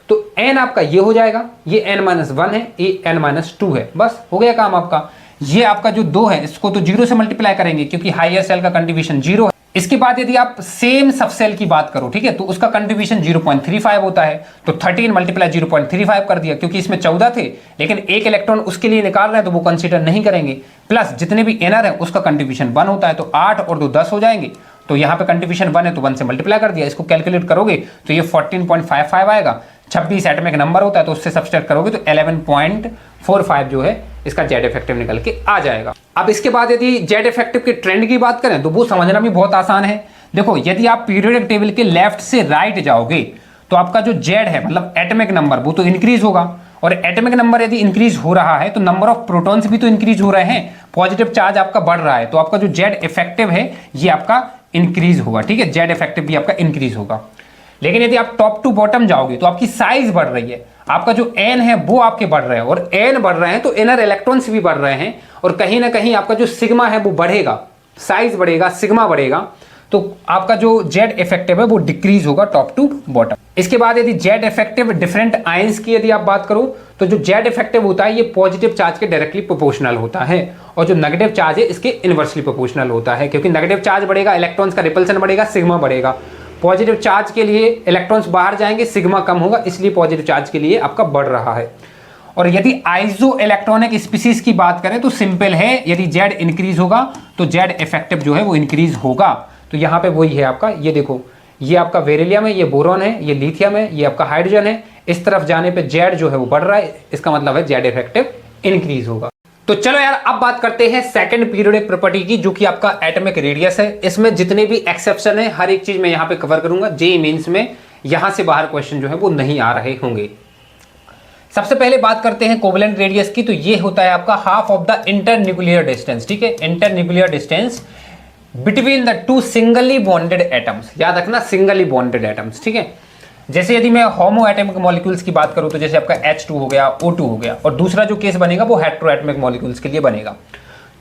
तो n आपका ये हो जाएगा, ये n-1 है, ये n-2 है, बस हो गया काम आपका। ये आपका जो 2 है इसको तो 0 से मल्टीप्लाई करेंगे क्योंकि हायर सेल का कंट्रीब्यूशन 0 है। इसके बाद यदि आप सेम सबसेल की बात करो, ठीक है, तो उसका कंट्रीब्यूशन 0.35 होता है, तो 13 मल्टीप्लाई 0.35 कर दिया, क्योंकि इसमें 14 थे लेकिन एक इलेक्ट्रॉन उसके लिए निकाल रहे हैं तो वो कंसीडर नहीं करेंगे। प्लस जितने भी इनर है उसका कंट्रीब्यूशन 1 होता है, तो 8 और 2 10 हो जाएंगे। तो यहाँ पे कंट्रीब्यूशन 1 है तो 1 से मल्टीप्लाई कर दिया। इसको कैलकुलेट करोगे तो ये 14.55 आएगा। 26 एटॉमिक नंबर होता है तो उससे सब्सट्रैक्ट करोगे तो 11.45 जो है इसका जेड इफेक्टिव निकल के आ जाएगा। अब इसके बाद यदि जेड इफेक्टिव के ट्रेंड की बात करें तो वो समझना भी बहुत आसान है। देखो यदि आप पीरियोडिक टेबल के लेफ्ट से राइट जाओगे तो आपका जो जेड है मतलब एटॉमिक नंबर वो तो इंक्रीज होगा, और एटॉमिक नंबर यदि इंक्रीज हो रहा है तो नंबर ऑफ प्रोटॉन्स भी तो इंक्रीज हो रहे हैं, पॉजिटिव चार्ज आपका बढ़ रहा है, तो आपका जो जेड इफेक्टिव है ये आपका इंक्रीज होगा, ठीक है। जेड इफेक्टिव भी आपका इंक्रीज होगा। लेकिन यदि आप टॉप टू बॉटम जाओगे तो आपकी साइज बढ़ रही है, आपका जो एन है वो आपके बढ़ रहे हैं, और एन बढ़ रहे हैं तो इनर इलेक्ट्रॉन्स भी बढ़ रहे हैं, और कहीं ना कहीं आपका जो सिग्मा है वो बढ़ेगा, साइज बढ़ेगा, सिग्मा बढ़ेगा, तो आपका जो जेड इफेक्टिव है वो डिक्रीज होगा टॉप टू बॉटम। इसके बाद यदि जेड इफेक्टिव डिफरेंट आयंस की यदि आप बात करो तो जो जेड इफेक्टिव होता है ये पॉजिटिव चार्ज के डायरेक्टली प्रोपोर्शनल होता है, और जो नेगेटिव चार्ज है इसके इनवर्सली प्रोपोर्शनल होता है, क्योंकि नेगेटिव चार्ज बढ़ेगा, इलेक्ट्रॉन्स का रिपल्सन बढ़ेगा, सिग्मा बढ़ेगा। पॉजिटिव चार्ज के लिए इलेक्ट्रॉन्स बाहर जाएंगे, सिग्मा कम होगा, इसलिए पॉजिटिव चार्ज के लिए आपका बढ़ रहा है। और यदि आइसो इलेक्ट्रॉनिक स्पीसीज की बात करें तो सिंपल है, यदि जेड इंक्रीज होगा तो जेड इफेक्टिव जो है वो इंक्रीज होगा। तो यहाँ पे वही है आपका, ये देखो, ये आपका बेरिलियम है, ये बोरॉन है, ये लिथियम है, ये आपका हाइड्रोजन है, इस तरफ जाने पे जेड जो है वो बढ़ रहा है, इसका मतलब है जेड इफेक्टिव इंक्रीज होगा। तो चलो यार अब बात करते हैं सेकंड पीरियोडिक प्रॉपर्टी की, जो कि आपका एटॉमिक रेडियस है। इसमें जितने भी एक्सेप्शन है हर एक चीज मैं यहाँ पे कवर करूंगा, जेईई मेंस में यहां से बाहर क्वेश्चन जो है वो नहीं आ रहे होंगे। सबसे पहले बात करते हैं कोवेलेंट रेडियस की, तो ये होता है आपका half of the internuclear distance, ठीक है, internuclear distance between the two singly bonded atoms. याद रखना सिंगली बॉन्डेड एटम्स, ठीक है। जैसे यदि मैं होमो एटमिक मॉलिक्यूल्स की बात करूं तो जैसे आपका H2 हो गया, O2 हो गया, और दूसरा जो केस बनेगा वो हेटेरो एटमिक मॉलिक्यूल्स के लिए बनेगा।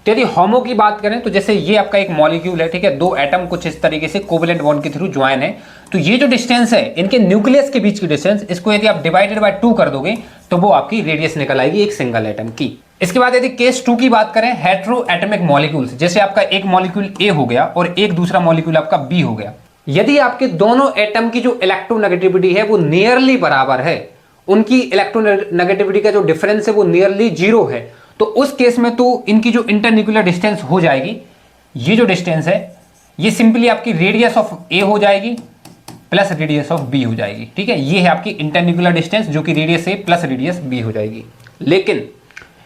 तो यदि होमो की बात करें तो जैसे ये आपका एक मॉलिक्यूल है, ठीक है, दो एटम कुछ इस तरीके से कोवेलेंट बॉन्ड के थ्रू ज्वाइन है, तो ये जो डिस्टेंस है इनके न्यूक्लियस के बीच की डिस्टेंस, इसको यदि आप डिवाइडेड बाय 2 कर दोगे तो वो आपकी रेडियस निकल आएगी एक सिंगल एटम की। इसके बाद यदि केस 2 की बात करें, हेटेरो एटमिक मॉलिक्यूल्स, जैसे आपका एक मॉलिक्यूल ए हो गया और एक दूसरा मॉलिक्यूल आपका बी हो गया, यदि आपके दोनों एटम की जो इलेक्ट्रोनेगेटिविटी है वो नियरली बराबर है, उनकी इलेक्ट्रोनेगेटिविटी का जो डिफरेंस है वो नियरली 0 है, तो उस केस में तो इनकी जो इंटरन्यूक्लियर डिस्टेंस हो जाएगी, ये जो डिस्टेंस है ये सिंपली आपकी रेडियस ऑफ ए हो जाएगी प्लस रेडियस ऑफ बी हो जाएगी, ठीक है। ये है आपकी इंटरन्यूक्लियर डिस्टेंस जो कि रेडियस ए प्लस रेडियस बी हो जाएगी। लेकिन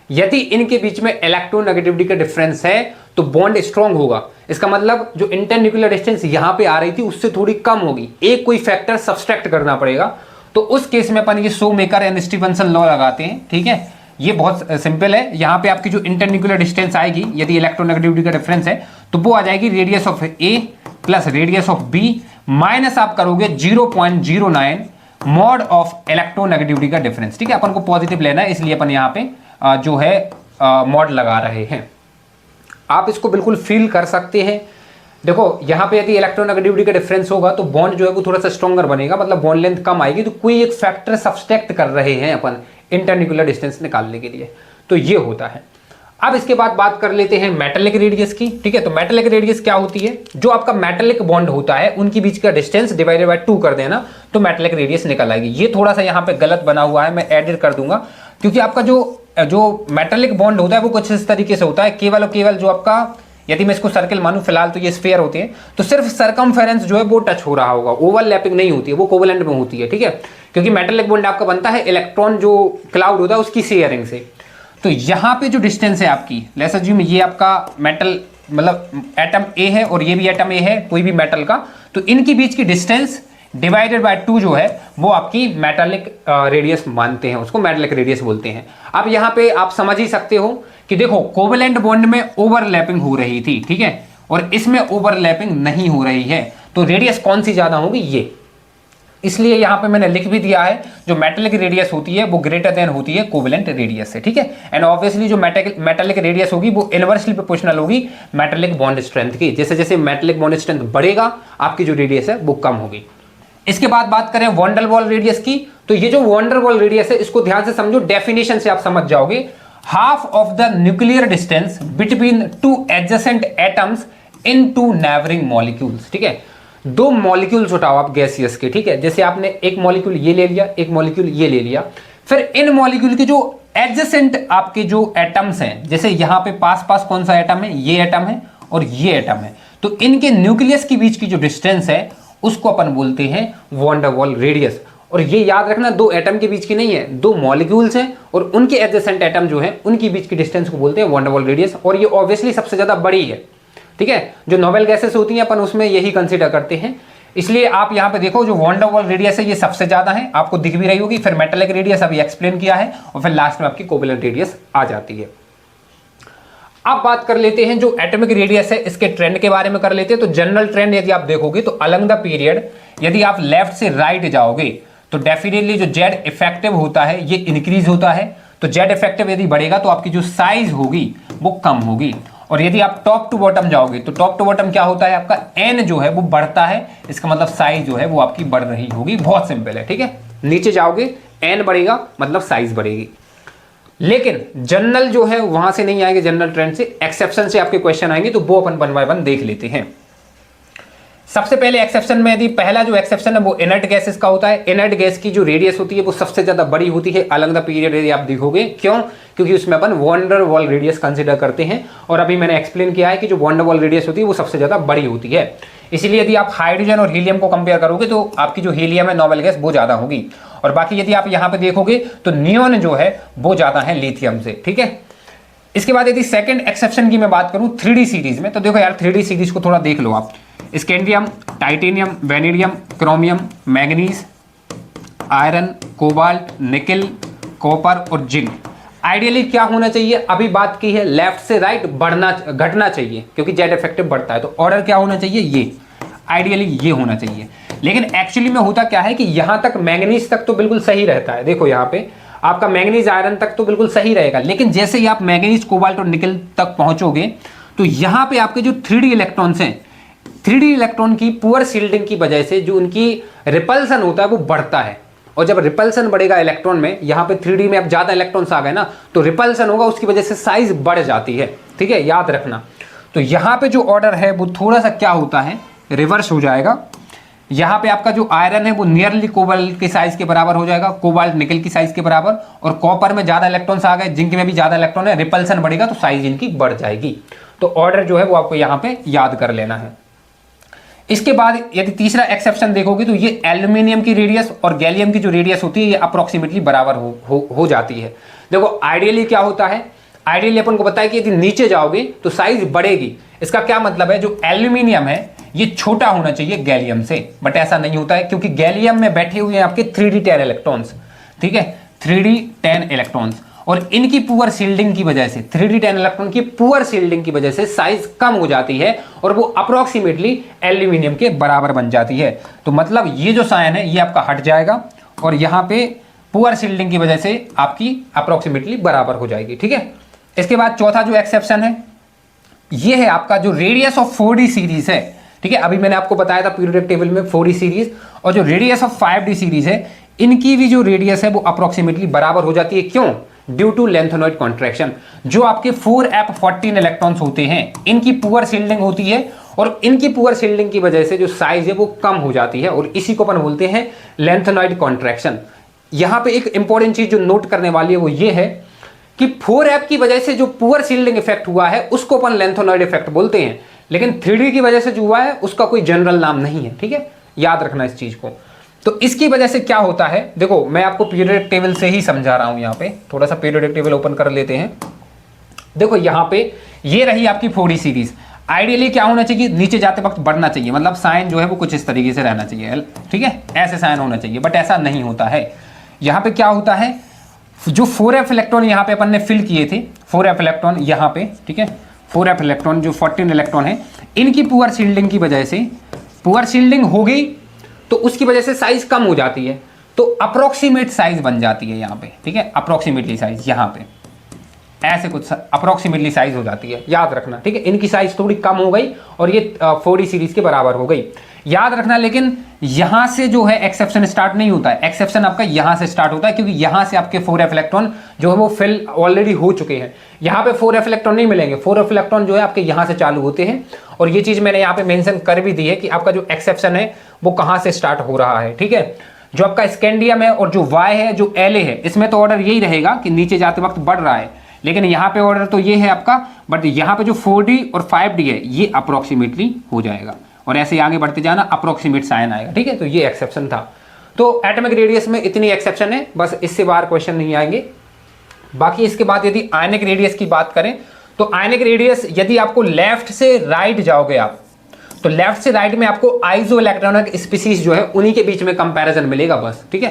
यदि इनके बीच में इलेक्ट्रोनेगेटिविटी का डिफरेंस है तो बॉन्ड स्ट्रांग होगा, इसका मतलब जो इंटरन्यूक्लियर डिस्टेंस यहां पे आ रही थी उससे थोड़ी कम होगी, एक कोई फैक्टर सब्सट्रैक्ट करना पड़ेगा, तो उस केस में अपन ये शोमेकर एंड स्टीफनसन लॉ लगाते हैं, ठीक है। ये बहुत सिंपल है, यहां पे आपकी जो इंटरन्यूक्लियर डिस्टेंस आएगी यदि इलेक्ट्रोनेगेटिविटी का डिफरेंस है तो वो आ जाएगी radius of A plus radius of B minus आप करोगे 0.09 मॉड ऑफ इलेक्ट्रोनेगेटिविटी का डिफरेंस, ठीक है। अपन को पॉजिटिव लेना है इसलिए अपन यहाँ पे जो है मॉड लगा रहे हैं। आप इसको बिल्कुल फील कर सकते हैं। देखो यहाँ पे यदि इलेक्ट्रोनेगेटिविटी का डिफरेंस होगा तो बॉन्ड जो है वो थोड़ा सा स्ट्रॉन्गर बनेगा, मतलब बॉन्ड लेंथ कम आएगी, तो कोई एक फैक्टर सब्सट्रैक्ट कर रहे हैं अपन इंटरन्यूक्लियर डिस्टेंस निकालने के लिए, तो ये होता है। अब इसके बाद बात कर लेते हैं मेटालिक रेडियस की, ठीक है। तो मेटालिक रेडियस क्या होती है, जो आपका मेटालिक बॉन्ड होता है उनके बीच का डिस्टेंस डिवाइडेड बाय 2 कर देना तो मेटालिक रेडियस निकल आएगी। ये थोड़ा सा यहाँ पे गलत बना हुआ है, मैं एडिट कर दूंगा, क्योंकि आपका जो मेटालिक बॉन्ड होता है वो कुछ इस तरीके से होता है, केवल और केवल जो आपका, यदि मैं इसको सर्कल मानूं फिलहाल तो ये स्फीयर होती है, तो सिर्फ सरकमफेरेंस जो है वो टच हो रहा होगा, ओवरलैपिंग नहीं होती है, वो कोवेलेंट में होती है, ठीक है। क्योंकि मेटालिक बॉन्ड आपका बनता है इलेक्ट्रॉन जो क्लाउड होता है उसकी शेयरिंग से। तो यहाँ पे जो डिस्टेंस है आपकी, लेट्स अज्यूम ये आपका मेटल मतलब एटम ए है और ये भी एटम ए है कोई भी मेटल का, तो इनके बीच की डिस्टेंस डिवाइडेड बाय 2 जो है वो आपकी मेटालिक रेडियस मानते हैं, उसको मेटालिक रेडियस बोलते हैं। अब यहाँ पे आप समझ ही सकते हो कि देखो कोवेलेंट बॉन्ड में ओवरलैपिंग हो रही थी, ठीक है, और इसमें ओवरलैपिंग नहीं हो रही है, तो रेडियस कौन सी ज्यादा होगी, ये। इसलिए यहां पे मैंने लिख भी दिया है जो मेटालिक रेडियस होती है वो ग्रेटर देन होती है कोवेलेंट रेडियस से, ठीक है। एंड ऑब्वियसली जो मेटालिक रेडियस होगी वो इनवर्सली प्रोपोर्शनल होगी मेटालिक बॉन्ड स्ट्रेंथ की, जैसे जैसे मेटालिक बॉन्ड स्ट्रेंथ बढ़ेगा आपकी जो रेडियस है वो कम होगी। इसके बाद बात करें वॉन डेर वाल रेडियस की, तो ये जो वॉन डेर वाल रेडियस है इसको ध्यान से समझो, डेफिनेशन से आप समझ जाओगे, half of the nuclear distance between two adjacent atoms in two neighbouring molecules, ठीक है। दो मॉलिक्यूल्स उठाओ आप गैसियस के, ठीक है, जैसे आपने एक मॉलिक्यूल ये ले लिया, एक मॉलिक्यूल ये ले लिया, फिर इन मॉलिक्यूल के जो एडजेसेंट आपके जो एटम्स हैं, जैसे यहां पे पास पास कौन सा एटम है, ये एटम है और ये एटम है, तो इनके न्यूक्लियस के बीच की जो डिस्टेंस है उसको अपन बोलते हैं वॉन डेर वाल रेडियस। और ये याद रखना दो एटम के बीच की नहीं है, दो मॉलिक्यूल्स हैं और उनके एडजेसेंट एटम जो है उनके बीच की डिस्टेंस को बोलते हैं वॉन डेर वाल रेडियस, और ये ऑब्वियसली सबसे ज्यादा बड़ी है, ठीक है। जो नोबेल गैसेस होती हैं अपन उसमें यही कंसीडर करते हैं, इसलिए आप यहां पे देखो जो वॉन डेर वाल रेडियस है ये सबसे ज्यादा है, आपको दिख भी रही होगी, फिर मेटालिक रेडियस अभी एक्सप्लेन किया है, और फिर लास्ट में आपकी कोवेलेंट रेडियस आ जाती है। अब बात कर लेते हैं जो एटॉमिक रेडियस है इसके ट्रेंड के बारे में कर लेते हैं। तो जनरल ट्रेंड यदि आप देखोगे तो अलंग द पीरियड यदि आप लेफ्ट से राइट जाओगे तो डेफिनेटली जो जेड इफेक्टिव होता है ये इंक्रीज होता है। तो जेड इफेक्टिव यदि बढ़ेगा तो आपकी जो साइज होगी वो कम होगी। और यदि आप टॉप टू बॉटम जाओगे तो टॉप टू बॉटम क्या होता है, आपका एन जो है वो बढ़ता है, इसका मतलब साइज जो है वो आपकी बढ़ रही होगी। बहुत सिंपल है, ठीक है। नीचे जाओगे एन बढ़ेगा मतलब साइज बढ़ेगी। लेकिन जनरल जो है वहां से नहीं आएंगे, जनरल ट्रेंड से, एक्सेप्शन से आपके क्वेश्चन आएंगे। तो वो अपन वन बाय वन देख लेते हैं। सबसे पहले एक्सेप्शन में यदि पहला जो एक्सेप्शन है वो इनर्ट गैसेस का होता है। इनर्ट गैस की जो रेडियस होती है वो सबसे ज्यादा बड़ी होती है अलग द पीरियड यदि आप देखोगे। क्यों? क्योंकि उसमें अपन वंडर वॉल रेडियस कंसीडर करते हैं और अभी मैंने एक्सप्लेन किया है कि जो वंडर वॉल रेडियस होती है वो सबसे ज्यादा बड़ी होती है। इसलिए यदि आप हाइड्रोजन और हीलियम को कंपेयर करोगे तो आपकी जो हीलियम है नोबेल गैस वो ज्यादा होगी। और बाकी यदि आप यहां पे देखोगे तो नियोन जो है वो ज्यादा है लिथियम से, ठीक है। इसके बाद यदि सेकंड एक्सेप्शन की मैं बात करूं 3D सीरीज में, तो देखो यार 3D सीरीज को थोड़ा देख लो आप। Scandium, titanium, vanadium, chromium, manganese, iron, cobalt, निकल, कॉपर और जिंक। आइडियली क्या होना चाहिए, अभी बात की है लेफ्ट से राइट बढ़ना घटना चाहिए क्योंकि जेड इफेक्टिव बढ़ता है। तो ऑर्डर क्या होना चाहिए, ये आइडियली ये होना चाहिए। लेकिन एक्चुअली में होता क्या है कि यहां तक मैग्नीज तक तो बिल्कुल सही रहता है। देखो यहां पे आपका मैग्नीज आयरन तक तो बिल्कुल सही रहेगा, लेकिन जैसे ही आप मैग्नीज, कोबाल्ट और निकल तक पहुंचोगे तो यहां पे आपके जो 3D इलेक्ट्रॉन्स हैं, 3D इलेक्ट्रॉन की पुअर शील्डिंग की वजह से जो उनकी रिपल्सन होता है वो बढ़ता है। और जब रिपल्सन बढ़ेगा इलेक्ट्रॉन में, यहां पे 3D में अब ज्यादा इलेक्ट्रॉन्स आ गए ना, तो रिपल्सन होगा, उसकी वजह से साइज बढ़ जाती है, ठीक है, याद रखना। तो यहां पे जो ऑर्डर है वो थोड़ा सा क्या होता है, रिवर्स हो जाएगा। यहां पे आपका जो आयरन है वो नियरली कोबाल्ट के साइज के बराबर हो जाएगा, कोबाल्ट निकल की साइज के बराबर। और कॉपर में ज्यादा इलेक्ट्रॉन्स आ गए, जिंक में भी ज्यादा इलेक्ट्रॉन है, रिपल्सन बढ़ेगा तो साइज इनकी बढ़ जाएगी। तो ऑर्डर जो है वो आपको यहां पे याद कर लेना है। इसके बाद यदि तीसरा एक्सेप्शन देखोगे तो ये एल्यूमिनियम की रेडियस और गैलियम की जो रेडियस होती है ये अप्रोक्सीमेटली बराबर हो जाती है। देखो आइडियली क्या होता है, आइडियली अपन को पता है कि यदि नीचे जाओगे तो साइज बढ़ेगी। इसका क्या मतलब है, जो एल्यूमिनियम है ये छोटा होना चाहिए गैलियम से, बट ऐसा नहीं होता है क्योंकि गैलियम में बैठे हुए हैं आपके 3D10 इलेक्ट्रॉन्स, ठीक है, 3D10 इलेक्ट्रॉन्स। और इनकी पुअर शील्डिंग की वजह से, 3D10 इलेक्ट्रॉन की पुअर शील्डिंग की वजह से साइज कम हो जाती है और वो अप्रोक्सीमेटली एल्यूमिनियम के बराबर बन जाती है। तो मतलब ये जो साइन है ये आपका हट जाएगा और यहां पे पुअर शील्डिंग की वजह से आपकी अप्रोक्सीमेटली बराबर हो जाएगी, ठीक है। इसके बाद चौथा जो एक्सेप्शन है ये है आपका जो रेडियस ऑफ 4D सीरीज है, ठीक है। अभी मैंने आपको बताया था पीरियोडिक टेबल में 4D सीरीज, और जो रेडियस ऑफ 5D सीरीज है इनकी भी जो रेडियस है वो अप्रोक्सीमेटली बराबर हो जाती है। क्यों? Due to lanthanoid contraction. जो आपके 4f14 इलेक्ट्रॉन्स होते हैं इनकी पुअर शील्डिंग होती है और इनकी पुअर शील्डिंग की वजह से जो साइज है वो कम हो जाती है और इसी को अपन बोलते हैं लेंथेनॉइड कॉन्ट्रैक्शन। यहां पे एक इंपॉर्टेंट चीज जो नोट करने वाली है वो ये है कि 4f की वजह से जो पुअर शील्डिंग इफेक्ट हुआ है उसको अपन लेंथेनॉइड इफेक्ट बोलते हैं, लेकिन 3D की वजह से जो हुआ है उसका कोई जनरल नाम नहीं है, ठीक है, याद रखना इस चीज को। तो इसकी वजह से क्या होता है, देखो मैं आपको पीरियोडिक टेबल से ही समझा रहा हूं। यहां पे थोड़ा सा पीरियोडिक टेबल ओपन कर लेते हैं। देखो यहां पे ये रही आपकी 4D सीरीज। आइडियली क्या होना चाहिए, नीचे जाते वक्त बढ़ना चाहिए, मतलब साइन जो है वो कुछ इस तरीके से रहना चाहिए, ठीक है, ऐसे साइन होना चाहिए, बट ऐसा नहीं होता है। यहां पे क्या होता है, जो 4f इलेक्ट्रॉन यहां पे अपन ने फिल किए थे, 4f इलेक्ट्रॉन यहां पे, ठीक है, 4f इलेक्ट्रॉन जो 14 इलेक्ट्रॉन है इनकी पुअर शील्डिंग की वजह से, पुअर शील्डिंग हो गई तो उसकी वजह से साइज कम हो जाती है, तो अप्रोक्सीमेट साइज बन जाती है यहां पे, ठीक है, अप्रोक्सीमेटली साइज यहां पे ऐसे कुछ अप्रोक्सीमेटली साइज हो जाती है, याद रखना, ठीक है। इनकी साइज थोड़ी कम हो गई और ये 4D सीरीज के बराबर हो गई, याद रखना। लेकिन यहां से जो है एक्सेप्शन स्टार्ट नहीं होता है, एक्सेप्शन आपका यहां से स्टार्ट होता है क्योंकि यहां से आपके 4f इलेक्ट्रॉन जो है वो फिल ऑलरेडी हो चुके हैं। यहां पे 4f इलेक्ट्रॉन नहीं मिलेंगे, 4f इलेक्ट्रॉन जो है आपके यहां से चालू होते हैं। और ये चीज मैंने यहां पे मेंशन कर भी दी है कि आपका जो एक्सेप्शन है वो कहां से स्टार्ट हो रहा है, ठीक है। जो आपका स्कैंडियम है और जो Y है, जो La है, इसमें तो ऑर्डर यही रहेगा कि नीचे जाते वक्त बढ़ रहा है, लेकिन यहाँ पे ऑर्डर तो ये है आपका, बट यहाँ पे जो 4D और 5D है ये अप्रोक्सीमेटली हो जाएगा और ऐसे ही आगे बढ़ते जाना, अप्रोक्सीमेट साइन आएगा, ठीक है। तो ये एक्सेप्शन था। तो एटॉमिक रेडियस में इतनी एक्सेप्शन है, बस इससे बाहर क्वेश्चन नहीं आएंगे। बाकी इसके बाद यदि आयनिक रेडियस की बात करें तो आयनिक रेडियस यदि आपको लेफ्ट से राइट जाओगे आप, तो लेफ्ट से राइट में आपको आइसो इलेक्ट्रॉनिक स्पीसीज जो है उन्हीं के बीच में कंपैरिजन मिलेगा बस, ठीक है।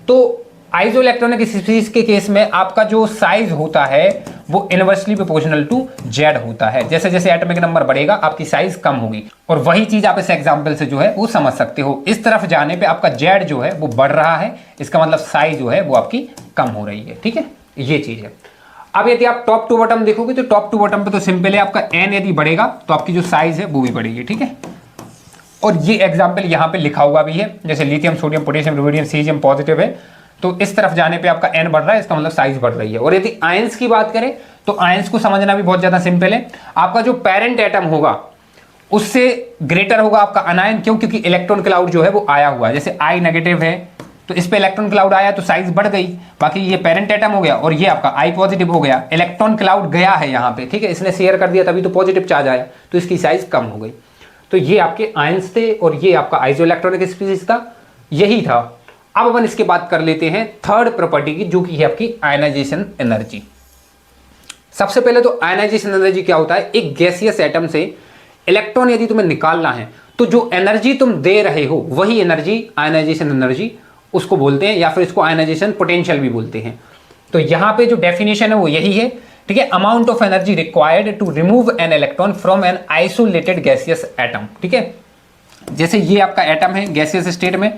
तो आइसोइलेक्ट्रॉनिक स्पीसीज के केस में आपका जो साइज होता है वो इनवर्सली प्रोपोर्शनल टू जेड होता है। जैसे जैसे एटॉमिक नंबर बढ़ेगा आपकी साइज कम होगी, और वही चीज आप इस एग्जांपल से जो है वो समझ सकते हो। इस तरफ जाने पे आपका जेड जो है वो बढ़ रहा है, इसका मतलब साइज जो है वो आपकी कम हो रही है। ठीक है, ये चीज है। अब यदि आप टॉप टू बॉटम देखोगे तो टॉप टू बॉटम पे तो सिंपल है, आपका एन यदि बढ़ेगा तो आपकी जो साइज है वो भी बढ़ेगी। ठीक है, और ये एग्जाम्पल यहाँ पे लिखा हुआ भी है, जैसे lithium, sodium, potassium, rubidium, caesium positive है तो इस तरफ जाने पे आपका एन बढ़ रहा है, इसका मतलब साइज बढ़ रही है। और यदि आयंस की बात करें तो आयंस को समझना भी बहुत ज्यादा सिंपल है। आपका जो पेरेंट एटम होगा उससे ग्रेटर होगा आपका अनायन, क्यों? क्योंकि इलेक्ट्रॉन क्लाउड जो है वो आया हुआ है। जैसे आई नेगेटिव है तो इस पे इलेक्ट्रॉन क्लाउड आया तो साइज बढ़ गई, बाकी ये पेरेंट एटम हो गया और ये आपका आई पॉजिटिव हो गया। इलेक्ट्रॉन क्लाउड गया है यहाँ पे, ठीक है, इसने शेयर कर दिया तभी तो पॉजिटिव चार्ज आया, तो इसकी साइज कम हो गई। तो ये आपके आयंस थे और ये आपका आइसोइलेक्ट्रॉनिक स्पीसीज था, यही था। अब अपन इसके बात कर लेते हैं थर्ड प्रॉपर्टी की, जो कि है आपकी आयनाइजेशन एनर्जी। सबसे पहले तो आयनाइजेशन एनर्जी क्या होता है? एक गैसियस एटम से इलेक्ट्रॉन यदि तुम्हें निकालना है तो जो एनर्जी तुम दे रहे हो वही एनर्जी आयनाइजेशन एनर्जी उसको बोलते हैं, या फिर इसको आयनाइजेशन पोटेंशियल भी बोलते हैं। तो यहां पे जो डेफिनेशन है वो यही है, ठीक है, amount of energy required to remove an electron from an isolated gaseous atom. ठीक है, जैसे ये आपका एटम है गैसियस स्टेट में,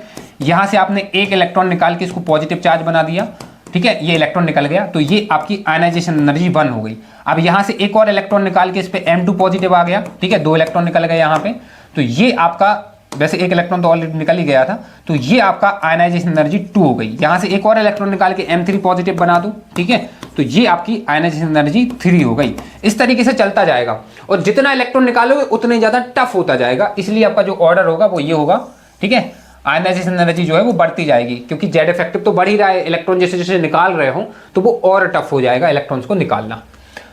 यहां से आपने एक इलेक्ट्रॉन निकाल के इसको पॉजिटिव चार्ज बना दिया, ठीक है, ये इलेक्ट्रॉन निकल गया तो ये आपकी आयनाइजेशन एनर्जी 1 हो गई। अब यहां से एक और इलेक्ट्रॉन निकाल के इस पे M2 पॉजिटिव आ गया, ठीक है, 2 इलेक्ट्रॉन निकल गए यहां पे, तो ये आपका, वैसे एक इलेक्ट्रॉन तो ऑलरेडी निकल ही गया था, तो ये आपका आयनाइजेशन एनर्जी 2 हो गई। यहां से एक और इलेक्ट्रॉन निकाल के M3 पॉजिटिव बना दूं, ठीक है, तो ये आपकी आयनाइजेशन एनर्जी 3 हो गई। इस तरीके से चलता जाएगा और जितना इलेक्ट्रॉन निकालोगे उतने ज्यादा टफ होता जाएगा, इसलिए आपका जो ऑर्डर होगा वो ये होगा। ठीक है, आयनाइजेशन एनर्जी जो है वो बढ़ती जाएगी, क्योंकि जेड इफेक्टिव तो बढ़ ही रहा है, इलेक्ट्रॉन जैसे जैसे निकाल रहे हो तो वो और टफ हो जाएगा इलेक्ट्रॉन्स को निकालना।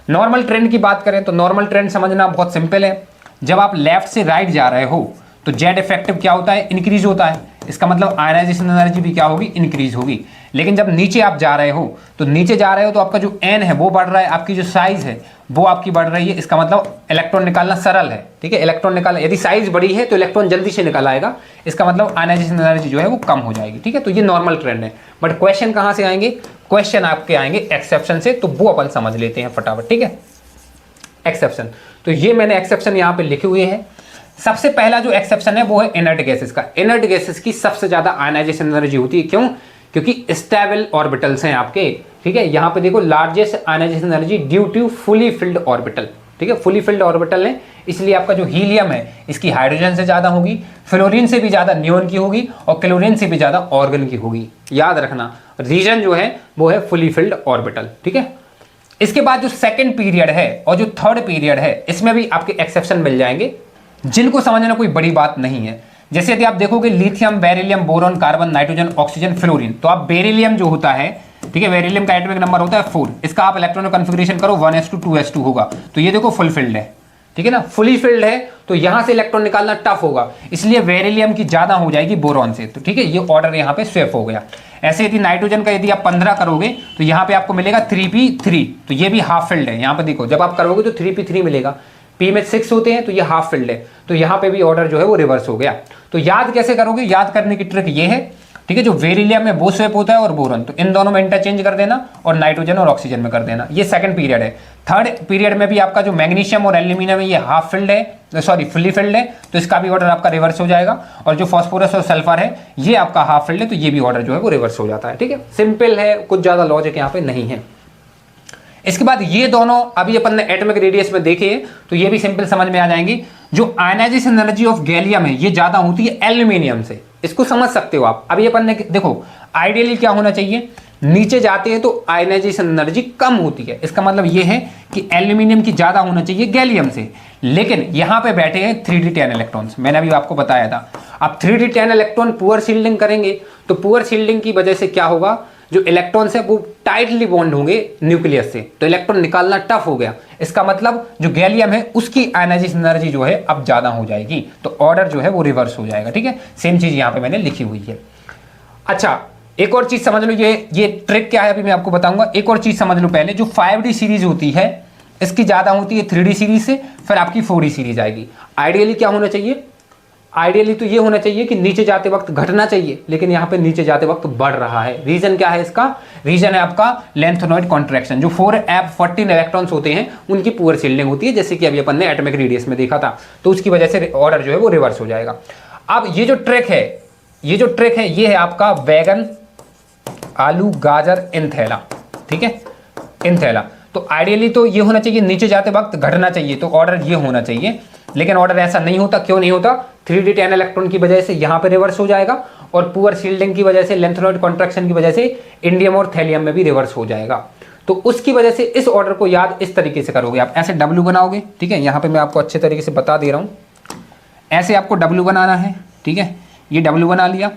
नॉर्मल ट्रेंड की बात करें तो नॉर्मल ट्रेंड समझना बहुत सिंपल है। जब आप लेफ्ट से राइट जा रहे हो तो जेड इफेक्टिव क्या होता है? इंक्रीज होता है, इसका मतलब आयनाइजेशन एनर्जी भी क्या होगी? इंक्रीज होगी। लेकिन जब नीचे आप जा रहे हो तो नीचे जा रहे हो तो आपका जो एन है वो बढ़ रहा है, आपकी जो साइज है वो आपकी बढ़ रही है, इसका मतलब इलेक्ट्रॉन निकालना सरल है। ठीक है, इलेक्ट्रॉन निकालना, यदि साइज बड़ी है तो इलेक्ट्रॉन जल्दी से निकल आएगा, इसका मतलब आयनाइजेशन एनर्जी जो है वो कम हो जाएगी। ठीक है, तो ये नॉर्मल ट्रेंड है। बट क्वेश्चन कहाँ से आएंगे? क्वेश्चन आपके आएंगे एक्सेप्शन से, तो वो अपन समझ लेते हैं फटाफट। ठीक है, एक्सेप्शन, तो ये मैंने एक्सेप्शन यहाँ पे लिखे हुए हैं। सबसे पहला जो एक्सेप्शन है वो है इनर्ट गैसेस का। इनर्ट गैसेस की सबसे ज्यादा आयनाइजेशन एनर्जी होती है, क्यों? क्योंकि स्टेबल ऑर्बिटल्स हैं आपके। ठीक है, यहां पे देखो largest ionisation energy due to fully filled orbital. ठीक है, फुली फिल्ड ऑर्बिटल है, इसलिए आपका जो हीलियम है इसकी हाइड्रोजन से ज्यादा होगी, फ्लोरीन से भी ज्यादा नियोन की होगी और क्लोरीन से भी ज्यादा ऑर्गन की होगी। याद रखना, रीजन जो है वो है फुली फिल्ड ऑर्बिटल। ठीक है, इसके बाद जो सेकंड पीरियड है और जो थर्ड पीरियड है इसमें भी आपके एक्सेप्शन मिल जाएंगे, जिनको समझना कोई बड़ी बात नहीं है। जैसे यदि आप देखोगे lithium, beryllium, boron, carbon, nitrogen, oxygen, fluorine, तो आप बेरिलियम जो होता है, ठीक है, बेरिलियम का एटॉमिक नंबर होता है 4, इसका आप इलेक्ट्रॉन कॉन्फ़िगरेशन करो 1s2 2s2 होगा, तो ये देखो फुल फिल्ड है। ठीक है ना, फुली फिल्ड है तो यहां से इलेक्ट्रॉन निकालना टफ होगा, इसलिए बेरिलियम की ज्यादा हो जाएगी बोरॉन से। तो ठीक है, ये ऑर्डर यहाँ पे स्वेप हो गया। ऐसे यदि नाइट्रोजन का यदि आप 15 करोगे तो यहाँ पे आपको मिलेगा 3p3, तो ये भी हाफ फिल्ड है। यहाँ पे देखो जब आप करोगे तो 3p3 मिलेगा, पी में 6 होते हैं तो ये हाफ फिल्ड है, तो यहाँ पे भी ऑर्डर जो है वो रिवर्स हो गया। तो याद कैसे करोगे? याद करने की ट्रिक ये है, ठीक है, जो बेरिलियम में वो स्वेप होता है और बोरॉन, तो इन दोनों में इंटरचेंज कर देना और नाइट्रोजन और ऑक्सीजन में कर देना। ये सेकंड पीरियड है। थर्ड पीरियड में भी आपका जो मैग्नीशियम और एल्यूमिनियम है ये हाफ फिल्ड है, सॉरी फुली फिल्ड है, तो इसका भी ऑर्डर आपका रिवर्स हो जाएगा। और जो फॉस्फोरस और सल्फर है ये आपका हाफ फिल्ड है, तो ये भी ऑर्डर जो है वो रिवर्स हो जाता है। ठीक है, सिंपल है, कुछ ज्यादा लॉजिक यहाँ पे नहीं है। इसके बाद ये दोनों अभी अपन ने एटॉमिक रेडियस में देखे तो ये भी सिंपल समझ में आ जाएंगी। जो आयनाइजेशन एनर्जी ऑफ गैलियम है ये ज्यादा होती है एल्यूमिनियम से, इसको समझ सकते हो आप। अभी अपन ने देखो आइडियली क्या होना चाहिए, नीचे जाते हैं तो आयनाइजेशन एनर्जी कम होती है, इसका मतलब ये है कि एल्यूमिनियम की ज्यादा होना चाहिए गैलियम से। लेकिन यहां पे बैठे हैं 3d10 इलेक्ट्रॉन्स, मैंने अभी आपको बताया था। अब 3d10 इलेक्ट्रॉन पुअर शील्डिंग करेंगे तो पुअर शील्डिंग की वजह से क्या होगा, जो इलेक्ट्रॉन्स है वो टाइटली बॉन्ड होंगे न्यूक्लियस से, तो इलेक्ट्रॉन निकालना टफ हो गया। इसका मतलब जो गैलियम है उसकी आयनाइजेशन एनर्जी जो है अब ज्यादा हो जाएगी, तो ऑर्डर जो है वो रिवर्स हो जाएगा। ठीक है, सेम चीज यहां पे मैंने लिखी हुई है। अच्छा, एक और चीज समझ लो, ये ट्रिक क्या है अभी मैं आपको बताऊंगा। एक और चीज समझ लो पहले, जो 5D सीरीज होती है इसकी ज्यादा होती है 3D सीरीज से, फिर आपकी 4D सीरीज आएगी। आइडियली क्या होना चाहिए, आइडियली तो ये होना चाहिए कि नीचे जाते वक्त घटना चाहिए, लेकिन यहाँ पे नीचे जाते वक्त बढ़ रहा है। रीजन क्या है इसका? रीजन है आपका लेंथेनॉइड कॉन्ट्रैक्शन। जो 4f14 इलेक्ट्रॉन्स होते हैं उनकी पुअर शील्डिंग होती है, जैसे कि अभी अपन ने एटॉमिक रेडियस में देखा था, तो उसकी वजह से ऑर्डर जो है वो रिवर्स हो जाएगा। अब ये जो ट्रैक है ये है आपका बैगन, आलू, गाजर, इनथैला, ठीक है, इनथैला। तो आइडियली तो ये होना चाहिए नीचे जाते वक्त घटना चाहिए, तो ऑर्डर ये होना चाहिए, लेकिन ऑर्डर ऐसा नहीं होता। क्यों नहीं होता? 3d10 इलेक्ट्रॉन की वजह से यहाँ पे रिवर्स हो जाएगा, और पुअर शील्डिंग की वजह से, लेंथेनॉइड कॉन्ट्रैक्शन की वजह से इंडियम और थैलियम में भी रिवर्स हो जाएगा। तो उसकी वजह से इस ऑर्डर को याद इस तरीके से करोगे आप, ऐसे W बनाओगे, ठीक है। यहाँ पे मैं आपको अच्छे तरीके से बता दे रहा हूँ, ऐसे आपको W बनाना है, ठीक है। ये W बना लिया।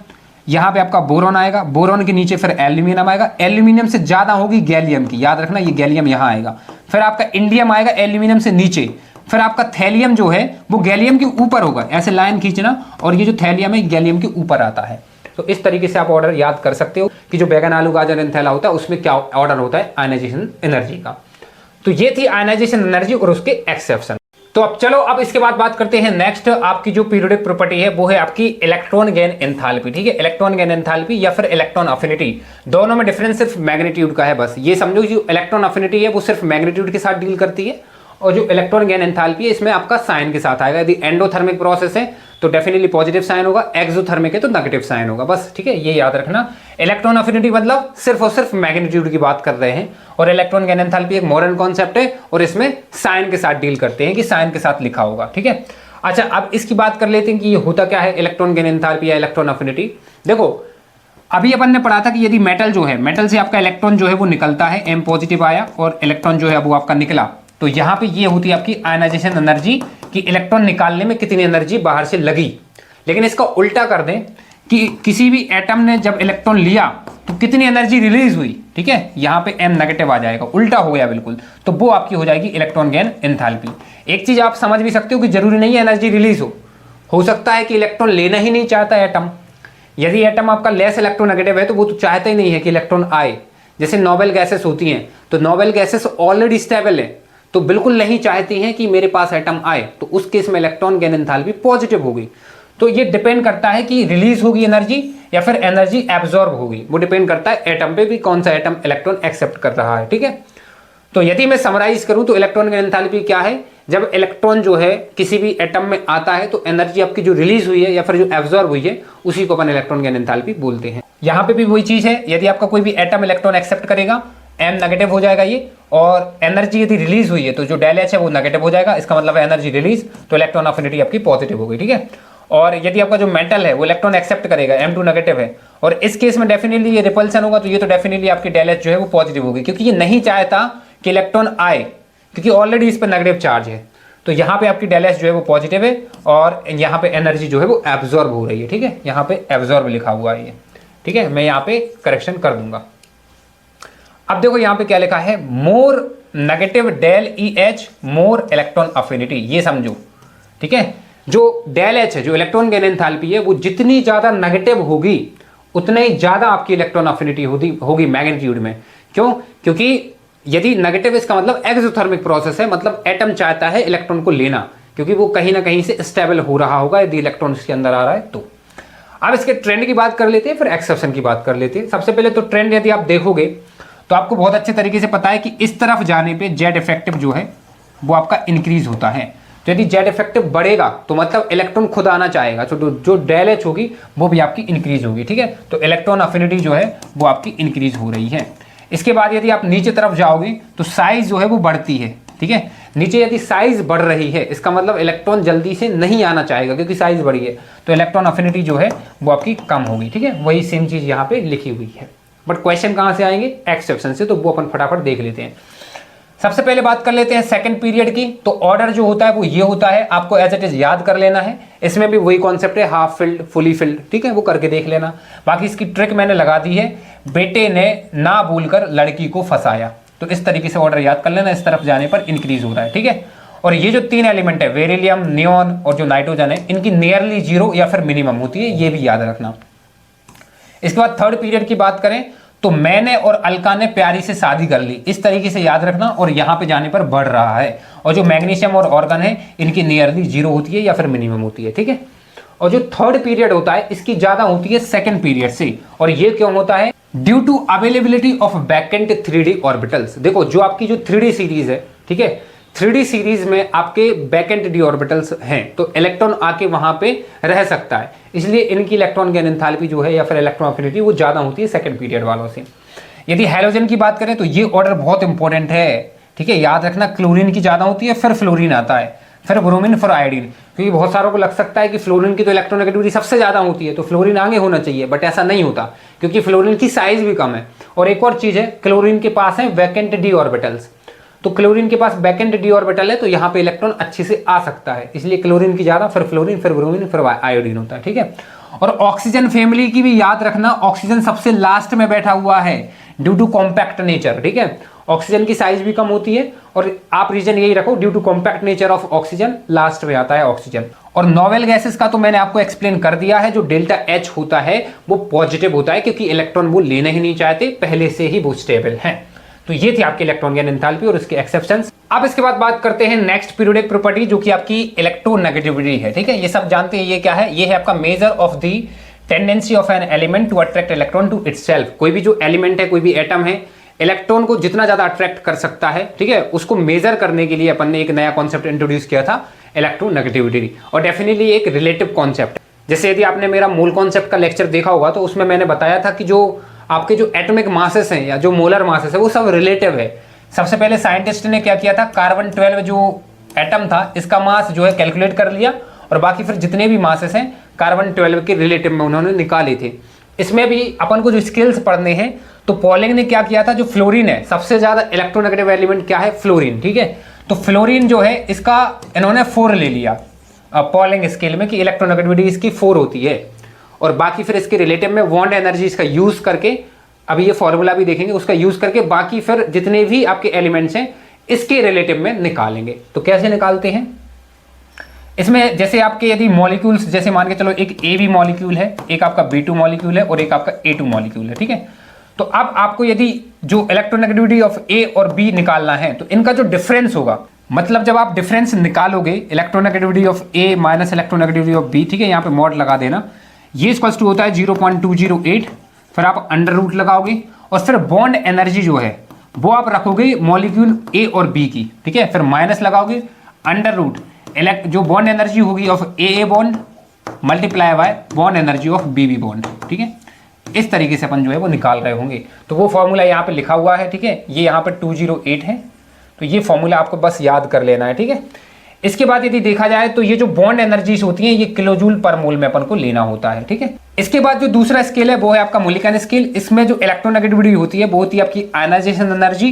यहाँ पे आपका बोरॉन आएगा, बोरॉन के नीचे फिर एल्यूमिनियम आएगा, एल्यूमिनियम से ज्यादा होगी गैलियम की, याद रखना, ये गैलियम यहाँ आएगा। फिर आपका इंडियम आएगा एल्यूमिनियम से नीचे, फिर आपका थैलियम जो है वो गैलियम के ऊपर होगा, ऐसे लाइन खींचना, और ये जो थैलियम है गैलियम के ऊपर आता है। तो इस तरीके से आप ऑर्डर याद कर सकते हो कि जो बैगन, आलू, गाजर, इनथैला होता है उसमें क्या ऑर्डर होता है आयनाइजेशन एनर्जी का। तो ये थी आयनाइजेशन एनर्जी और उसके एक्सेप्शन। तो अब चलो, अब इसके बाद बात करते हैं नेक्स्ट आपकी जो पीरियोडिक प्रॉपर्टी है, वो है आपकी इलेक्ट्रॉन गेन एंथैल्पी, ठीक है। इलेक्ट्रॉन गेन एंथैल्पी या फिर इलेक्ट्रॉन अफिनिटी, दोनों में डिफरेंस सिर्फ मैग्नीट्यूड का है। बस ये समझो जो इलेक्ट्रॉन अफिनिटी है वो सिर्फ मैग्नीट्यूड के साथ डील करती है, और जो इलेक्ट्रॉन गेन एंथैल्पी है इसमें आपका साइन के साथ आएगा। यदि एंडोथर्मिक प्रोसेस है तो डेफिनेटली पॉजिटिव साइन होगा, एक्सोथर्मिक है तो नेगेटिव साइन होगा, बस, ठीक है। ये याद रखना। इलेक्ट्रॉन अफिनिटी मतलब सिर्फ और सिर्फ मैग्नीट्यूड की बात कर रहे हैं, और इलेक्ट्रॉन गेन एंथैल्पी एक मॉडर्न कॉन्सेप्ट है, और इसमें साइन के साथ डील करते हैं कि साइन के साथ लिखा होगा, ठीक है। अच्छा, अब इसकी बात कर लेते हैं कि ये होता क्या है इलेक्ट्रॉन गेन एंथैल्पी या इलेक्ट्रॉन अफिनिटी। देखो, अभी अपन ने पढ़ा था कि यदि मेटल जो है, मेटल से आपका इलेक्ट्रॉन जो है वो निकलता है, M पॉजिटिव आया और इलेक्ट्रॉन जो है वो आपका निकला, तो यहाँ पे ये होती है आपकी आयनाइजेशन एनर्जी, कि इलेक्ट्रॉन निकालने में कितनी एनर्जी बाहर से लगी। लेकिन इसका उल्टा कर दें कि किसी भी एटम ने जब इलेक्ट्रॉन लिया तो कितनी एनर्जी रिलीज हुई, ठीक है, यहाँ पे M नेगेटिव आ जाएगा, उल्टा हो गया बिल्कुल, तो वो आपकी हो जाएगी इलेक्ट्रॉन गेन एंथैल्पी। एक चीज आप समझ भी सकते हो कि जरूरी नहीं है एनर्जी रिलीज हो सकता है कि इलेक्ट्रॉन लेना ही नहीं चाहता एटम। यदि एटम आपका लेस इलेक्ट्रोनेगेटिव है तो वो तो चाहता ही नहीं है कि इलेक्ट्रॉन आए। जैसे नोबेल गैसेस होती हैं, तो नोबेल गैसेस ऑलरेडी स्टेबल है, तो बिल्कुल नहीं चाहती हैं कि मेरे पास एटम आए, तो उस केस में इलेक्ट्रॉन गेन एंथैल्पी पॉजिटिव होगी। तो ये डिपेंड करता है कि रिलीज होगी एनर्जी या फिर एनर्जी एब्जॉर्ब होगी, वो डिपेंड करता है एटम पे भी, कौन सा एटम इलेक्ट्रॉन एक्सेप्ट कर रहा है, ठीक है। तो यदि मैं समराइज करूं तो इलेक्ट्रॉन गेन एंथैल्पी क्या है? जब इलेक्ट्रॉन जो है किसी भी एटम में आता है तो एनर्जी आपकी जो रिलीज हुई है या फिर जो एब्जॉर्ब हुई है उसी को अपन इलेक्ट्रॉन गेन एंथैल्पी बोलते हैं। यहाँ पे भी वही चीज है, यदि आपका कोई भी एटम इलेक्ट्रॉन एक्सेप्ट करेगा M नेगेटिव हो जाएगा ये, और एनर्जी यदि रिलीज हुई है तो जो डेल H है वो नेगेटिव हो जाएगा, इसका मतलब है एनर्जी रिलीज, तो इलेक्ट्रॉन अफिनिटी आपकी पॉजिटिव होगी, ठीक है। और यदि आपका जो मेटल है वो इलेक्ट्रॉन एक्सेप्ट करेगा, M2 नेगेटिव है, और इस केस में डेफिनेटली ये रिपल्सन होगा, तो ये तो डेफिनेटली आपकी डेल H जो है वो पॉजिटिव होगी, क्योंकि ये नहीं चाहता कि इलेक्ट्रॉन आए, क्योंकि ऑलरेडी इस पर नेगेटिव चार्ज है। तो यहाँ पे आपकी डेल H जो है वो पॉजिटिव है, और यहाँ पे एनर्जी जो है वो एब्जॉर्ब हो रही है, ठीक है। यहाँ पे एब्जॉर्ब लिखा हुआ है ये, ठीक है, मैं यहाँ पे करेक्शन कर दूंगा। अब देखो यहाँ पे क्या लिखा है, more negative del EH more electron affinity, ये समझो, ठीक है। जो डेल H है, जो इलेक्ट्रॉन गेन एंथैल्पी है, वो जितनी ज्यादा नेगेटिव होगी उतना ही ज्यादा आपकी इलेक्ट्रॉन अफिनिटी होगी मैग्नीट्यूड में। क्यों? क्योंकि यदि नेगेटिव, इसका मतलब एक्सोथर्मिक प्रोसेस है, मतलब एटम चाहता है इलेक्ट्रॉन को लेना, क्योंकि वो कहीं ना कहीं से स्टेबल हो रहा होगा यदि इलेक्ट्रॉन इसके अंदर आ रहा है तो। अब इसके ट्रेंड की बात कर लेते हैं, फिर एक्सेप्शन की बात कर लेते हैं। सबसे पहले तो ट्रेंड यदि आप देखोगे तो आपको बहुत अच्छे तरीके से पता है कि इस तरफ जाने पे जेड इफेक्टिव जो है वो आपका इंक्रीज होता है। तो यदि जेड इफेक्टिव बढ़ेगा तो मतलब इलेक्ट्रॉन खुद आना चाहेगा, तो जो डेल H होगी वो भी आपकी इंक्रीज होगी, ठीक है। तो इलेक्ट्रॉन अफिनिटी जो है वो आपकी इंक्रीज हो रही है। इसके बाद यदि आप नीचे तरफ जाओगे तो साइज जो है वो बढ़ती है, ठीक है। नीचे यदि साइज बढ़ रही है, इसका मतलब इलेक्ट्रॉन जल्दी से नहीं आना चाहेगा क्योंकि साइज बढ़ी है, तो इलेक्ट्रॉन अफिनिटी जो है वो आपकी कम होगी, ठीक है। वही सेम चीज यहाँ पे लिखी हुई है, बट क्वेश्चन कहाँ से आएंगे? एक्सेप्शन से, तो वो अपन फटाफट देख लेते हैं। सबसे पहले बात कर लेते हैं सेकंड पीरियड की। तो ऑर्डर जो होता है वो ये होता है, आपको एज इट इज याद कर लेना है। इसमें भी वही कॉन्सेप्ट है, हाफ फिल्ड, फुली फिल्ड, ठीक है, वो करके देख लेना। बाकी इसकी ट्रिक मैंने लगा दी है, बेटे ने ना भूलकर लड़की को फंसाया, तो इस तरीके से ऑर्डर याद कर लेना। इस तरफ जाने पर इंक्रीज हो रहा है, ठीक है। और ये जो तीन एलिमेंट है, बेरिलियम, नियोन और जो नाइट्रोजन है, इनकी नियरली जीरो या फिर मिनिमम होती है, ये भी याद रखना। इसके बाद थर्ड पीरियड की बात करें तो मैंने और अलका ने प्यारी से शादी कर ली, इस तरीके से याद रखना। और यहां पे जाने पर बढ़ रहा है, और जो मैग्नीशियम और ऑर्गन है इनकी नियरली जीरो होती है या फिर मिनिमम होती है, ठीक है। और जो थर्ड पीरियड होता है इसकी ज्यादा होती है सेकंड पीरियड से। और ये क्यों होता है? Due to availability of vacant 3D orbitals. देखो जो आपकी जो 3D सीरीज है, ठीक है, 3D सीरीज में आपके वैकेंट डी ऑर्बिटल्स हैं, तो इलेक्ट्रॉन आके वहां पे रह सकता है, इसलिए इनकी इलेक्ट्रॉन गैन एंथैल्पी जो है या फिर इलेक्ट्रॉन अफिनिटी वो ज्यादा होती है सेकंड पीरियड वालों से। यदि हैलोजन की बात करें तो ये ऑर्डर बहुत इंपॉर्टेंट है, ठीक है, याद रखना। क्लोरीन की ज्यादा होती है, फिर फ्लोरीन आता है, फिर ब्रोमीन, फिर आयोडीन। क्योंकि बहुत सारों को लग सकता है कि फ्लोरीन की तो इलेक्ट्रोनेगेटिविटी सबसे ज्यादा होती है तो फ्लोरीन आगे होना चाहिए, बट ऐसा नहीं होता क्योंकि फ्लोरीन की साइज भी कम है। और एक और चीज है, क्लोरीन के पास है वैकेंट डी ऑर्बिटल्स, तो क्लोरीन के पास वैकेंट डी ऑर्बिटल है तो यहाँ पे इलेक्ट्रॉन अच्छे से आ सकता है, इसलिए क्लोरीन की ज्यादा, फिर फ्लोरीन, फिर ब्रोमीन, फिर आयोडीन होता है, ठीक है। और ऑक्सीजन फैमिली की भी याद रखना, ऑक्सीजन सबसे लास्ट में बैठा हुआ है ड्यू टू कॉम्पैक्ट नेचर, ठीक है। ऑक्सीजन की साइज भी कम होती है और आप रीजन यही रखो, due to compact nature of oxygen last में आता है ऑक्सीजन। और नोवेल गैसेस का तो मैंने आपको एक्सप्लेन कर दिया है, जो डेल्टा एच होता है वो पॉजिटिव होता है क्योंकि इलेक्ट्रॉन वो लेना ही नहीं चाहते, पहले से ही वो स्टेबल है। तो ये थी आपकी इलेक्ट्रॉन गैन एंथैल्पी और इसके एक्सेप्शंस। अब इसके बाद बात करते हैं नेक्स्ट पीरियोडिक प्रॉपर्टी जो कि आपकी इलेक्ट्रोनेगेटिविटी है, ठीक है। ये सब जानते हैं ये क्या है, ये है आपका measure of the tendency of an element to attract electron to itself. कोई भी जो एलिमेंट है, कोई भी एटम है, इलेक्ट्रॉन को जितना ज्यादा अट्रैक्ट कर सकता है, ठीक है, उसको मेजर करने के लिए अपन ने एक नया कॉन्सेप्ट इंट्रोड्यूस किया था, इलेक्ट्रोनेगेटिविटी। और डेफिनेटली एक रिलेटिव कॉन्सेप्ट। जैसे यदि आपने मेरा मूल कॉन्सेप्ट का लेक्चर देखा होगा तो उसमें मैंने बताया था कि जो आपके जो एटॉमिक मासेस हैं या जो मोलर मासेस है वो सब रिलेटिव है। सबसे पहले साइंटिस्ट ने क्या किया था, कार्बन 12 जो एटम था इसका मास जो है कैलकुलेट कर लिया और बाकी फिर जितने भी मासेस हैं कार्बन 12 के रिलेटिव में उन्होंने निकाले थे। इसमें भी अपन को जो स्किल्स पढ़ने हैं तो पॉलिंग ने क्या किया था, जो फ्लोरीन है सबसे ज्यादा इलेक्ट्रोनेगेटिव एलिमेंट क्या है, फ्लोरीन, ठीक है। तो फ्लोरीन जो है इसका इन्होंने 4 ले लिया पॉलिंग स्केल में कि इलेक्ट्रोनेगेटिविटी इसकी 4 होती है, और बाकी फिर इसके रिलेटिव में बॉन्ड एनर्जी इसका यूज करके, अभी ये फॉर्मूला भी देखेंगे, उसका यूज करके बाकी फिर जितने भी आपके एलिमेंट्स हैं इसके रिलेटिव में निकालेंगे। तो कैसे निकालते हैं इसमें, जैसे आपके यदि मॉलिक्यूल्स, जैसे मान के चलो एक AB मॉलिक्यूल है, एक आपका B2 मॉलिक्यूल है और एक आपका A2 मॉलिक्यूल है, ठीक है। तो अब आपको यदि जो इलेक्ट्रोनेगेटिविटी ऑफ A और B निकालना है तो इनका जो डिफरेंस होगा, मतलब जब आप डिफरेंस निकालोगे electronegativity of A minus electronegativity of B, ठीक है, यहाँ पे मॉड लगा देना, ये इक्वल्स टू होता है 0.208, फिर आप अंडर रूट लगाओगे और फिर बॉन्ड एनर्जी जो है वो आप रखोगे मॉलिक्यूल A और B की, ठीक है, फिर माइनस लगाओगे अंडर रूट जो बॉन्ड एनर्जी होगी of AA bond multiply by bond energy of BB bond, ठीक है। इस तरीके से अपन जो है वो निकाल रहे होंगे। तो वो फॉर्मूला यहाँ पे लिखा हुआ है, ठीक है, ये यहाँ पे 208 है, तो ये फॉर्मूला आपको बस याद कर लेना है, ठीक है। इसके बाद यदि देखा जाए तो ये जो बॉन्ड एनर्जीज होती हैं ये किलोजूल पर मोल में अपन को लेना होता है, ठीक है। इसके बाद जो दूसरा स्केल है वो है आपका मोलिकन स्केल। इसमें जो इलेक्ट्रोनेगेटिविटी होती है वो होती है आपकी ionisation energy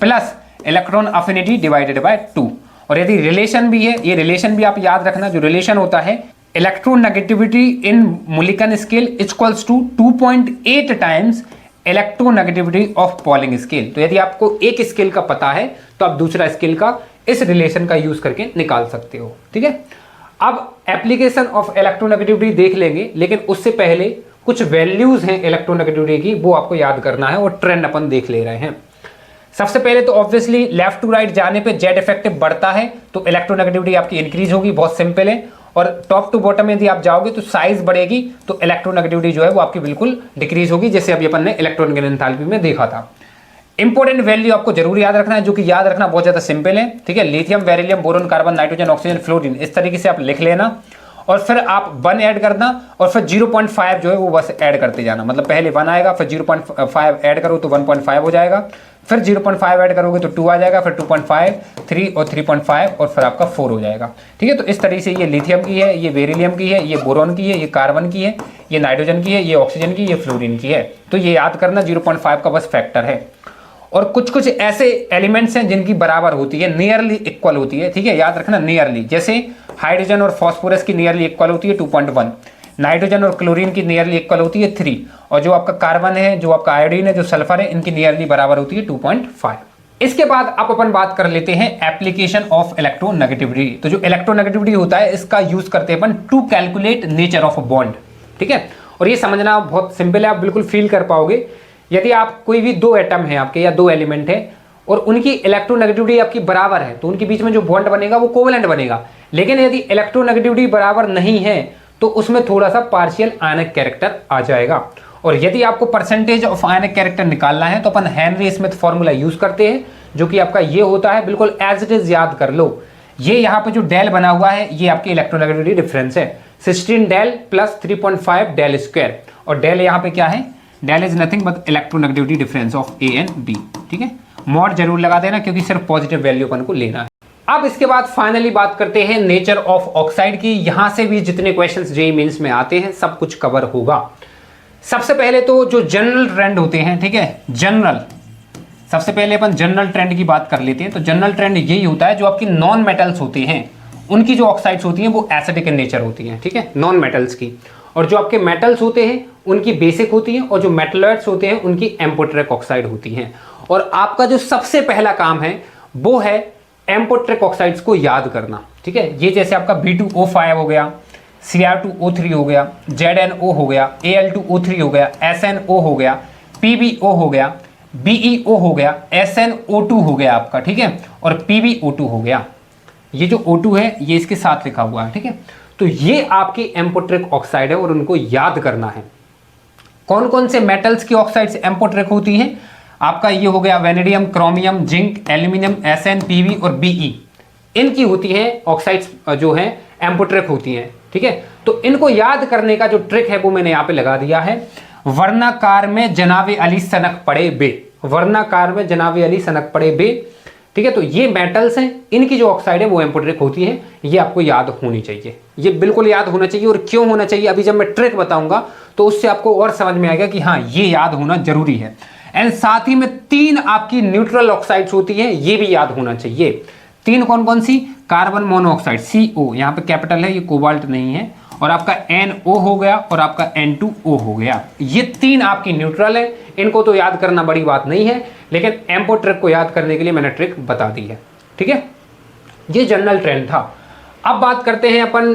plus electron affinity divided by 2। और यदि रिलेशन भी है, ये रिलेशन भी आप याद रखना, जो रिलेशन होता है electronegativity in Mulliken scale equals to 2.8 times electronegativity of Pauling scale. तो यदि आपको एक स्केल का पता है तो आप दूसरा स्केल का इस रिलेशन का यूज करके निकाल सकते हो, ठीक है। अब एप्लीकेशन ऑफ इलेक्ट्रोनेगेटिविटी देख लेंगे, लेकिन उससे पहले कुछ वैल्यूज हैं इलेक्ट्रोनेगेटिविटी की, वो आपको याद करना है और ट्रेंड अपन देख ले रहे हैं। सबसे पहले तो ऑब्वियसली लेफ्ट टू राइट जाने पे जेड इफेक्टिव बढ़ता है तो इलेक्ट्रोनेगेटिविटी आपकी इंक्रीज होगी, बहुत सिंपल है। और टॉप टू बॉटम यदि आप जाओगे तो साइज बढ़ेगी तो इलेक्ट्रोनेगेटिविटी जो है वो आपकी बिल्कुल डिक्रीज होगी, जैसे अभी अपन ने इलेक्ट्रॉन गैन एंथैल्पी में देखा था। इंपॉर्टेंट वैल्यू आपको जरूर याद रखना है, जो कि याद रखना बहुत ज्यादा सिंपल है, ठीक है। Lithium, beryllium, boron, carbon, nitrogen, oxygen, fluorine, इस तरीके से आप लिख लेना और फिर आप 1 ऐड करना और फिर 0.5 जो है वो बस ऐड करते जाना। मतलब पहले 1 आएगा, फिर 0.5 ऐड करो तो 1.5 हो जाएगा, फिर 0.5 ऐड करोगे तो 2 आ जाएगा, फिर 2.5, 3 और 3.5 और फिर आपका 4 हो जाएगा, ठीक है। तो इस तरीके से ये लिथियम की है, ये बेरिलियम की है, ये बोरोन की है, ये कार्बन की है, ये नाइट्रोजन की है, ये ऑक्सीजन की, ये फ्लोरीन की है। तो ये याद करना 0.5 का बस फैक्टर है। और कुछ कुछ ऐसे एलिमेंट्स हैं जिनकी बराबर होती है, नियरली इक्वल होती है, ठीक है, याद रखना नियरली। जैसे हाइड्रोजन और फास्फोरस की नियरली इक्वल होती है 2.1, नाइट्रोजन और क्लोरीन की नियरली इक्वल होती है 3, और जो आपका कार्बन है, जो आपका आयोडीन है, जो सल्फर है, इनकी नियरली बराबर होती है 2.5। इसके बाद अब अपन बात कर लेते हैं एप्लीकेशन ऑफ इलेक्ट्रोनेगेटिविटी। तो जो इलेक्ट्रोनेगेटिविटी होता है इसका यूज करते हैं अपन to calculate nature of bond, ठीक है। और ये समझना बहुत सिंपल है, आप बिल्कुल फील कर पाओगे। यदि आप कोई भी 2 एटम है आपके या 2 एलिमेंट है और उनकी इलेक्ट्रोनेगेटिविटी आपकी बराबर है तो उनके बीच में जो बॉन्ड बनेगा वो कोवेलेंट बनेगा। लेकिन यदि इलेक्ट्रोनेगेटिविटी बराबर नहीं है तो उसमें थोड़ा सा पार्शियल आयनिक कैरेक्टर आ जाएगा। और यदि आपको परसेंटेज ऑफ आयनिक कैरेक्टर निकालना है तो अपन हेनरी स्मिथ फॉर्मूला यूज करते हैं, जो कि आपका ये होता है, बिल्कुल एज इट इज याद कर लो। ये यहाँ पे जो डेल बना हुआ है ये आपकी इलेक्ट्रोनेगेटिविटी डिफरेंस है, 16 डेल प्लस 3.5 डेल स्क्वायर। और डेल यहाँ पे क्या है, del is nothing but electronegativity difference of A and B. ठीक है, मॉड जरूर लगा देना क्योंकि सिर्फ पॉजिटिव वैल्यू अपन को लेना है। अब इसके बाद फाइनली बात करते हैं नेचर ऑफ ऑक्साइड की। यहां से भी जितने क्वेश्चंस जेईई मेंस में आते हैं सब कुछ कवर होगा। सबसे पहले तो जो जनरल ट्रेंड होते हैं, ठीक है, जनरल, सबसे पहले अपन जनरल ट्रेंड की बात कर लेते हैं। तो जनरल ट्रेंड यही होता है, जो आपकी नॉन मेटल्स होती हैं उनकी जो ऑक्साइड्स होती हैं वो एसिडिक इन नेचर होती हैं, ठीक है, नॉन मेटल्स की। और जो आपके मेटल्स होते हैं उनकी बेसिक होती हैं, और जो मेटलॉइड्स होते हैं उनकी एम्पोटेरिक ऑक्साइड होती हैं। और आपका जो सबसे पहला काम है वो है एम्पोटेरिक ऑक्साइड्स को याद करना। ठीक है, ये जैसे आपका B2O5 हो गया, Cr2O3 हो गया, ZnO हो गया, Al2O3 हो गया, SnO हो गया, PbO हो गया, BeO हो गया, SnO2 हो गया आपका, ठीक है, और PbO2 हो गया। ये जो O2 है ये इसके साथ लिखा हुआ है, ठीक है। तो ये आपकी एम्पोटेरिक ऑक्साइड है और उनको याद करना है। कौन कौन से मेटल्स की ऑक्साइड्स एम्पोटेरिक होती हैं? आपका ये हो गया vanadium, chromium, zinc, aluminium, Sn, Pb और Be। इनकी होती है ऑक्साइड्स जो है एम्पोटेरिक होती हैं, ठीक है। तो इनको याद करने का जो ट्रिक है वो मैंने यहाँ पे लगा दिया है, वर्णाकार में जनाबे अली सनक पड़े बे, वर्णाकार में जनाबे अली सनक पड़े बे, ठीक है। तो ये मेटल्स हैं, इनकी जो ऑक्साइड है वो एम्पोटेरिक होती है, ये आपको याद होनी चाहिए, ये बिल्कुल याद होना चाहिए। और क्यों होना चाहिए अभी जब मैं ट्रिक बताऊंगा तो उससे आपको और समझ में आएगा कि हाँ ये याद होना जरूरी है। एंड साथ ही में 3 आपकी न्यूट्रल ऑक्साइड्स होती हैं, ये भी याद होना चाहिए। 3 कौन कौन सी? कार्बन मोनोऑक्साइड CO, यहाँ पे कैपिटल है, ये कोबाल्ट नहीं है, और आपका NO हो गया और आपका N2O हो गया। ये 3 आपकी न्यूट्रल है, इनको तो याद करना बड़ी बात नहीं है, लेकिन एम्पोटेरिक को याद करने के लिए मैंने ट्रिक बता दी है, ठीक है। ये जनरल ट्रेंड था। अब बात करते हैं अपन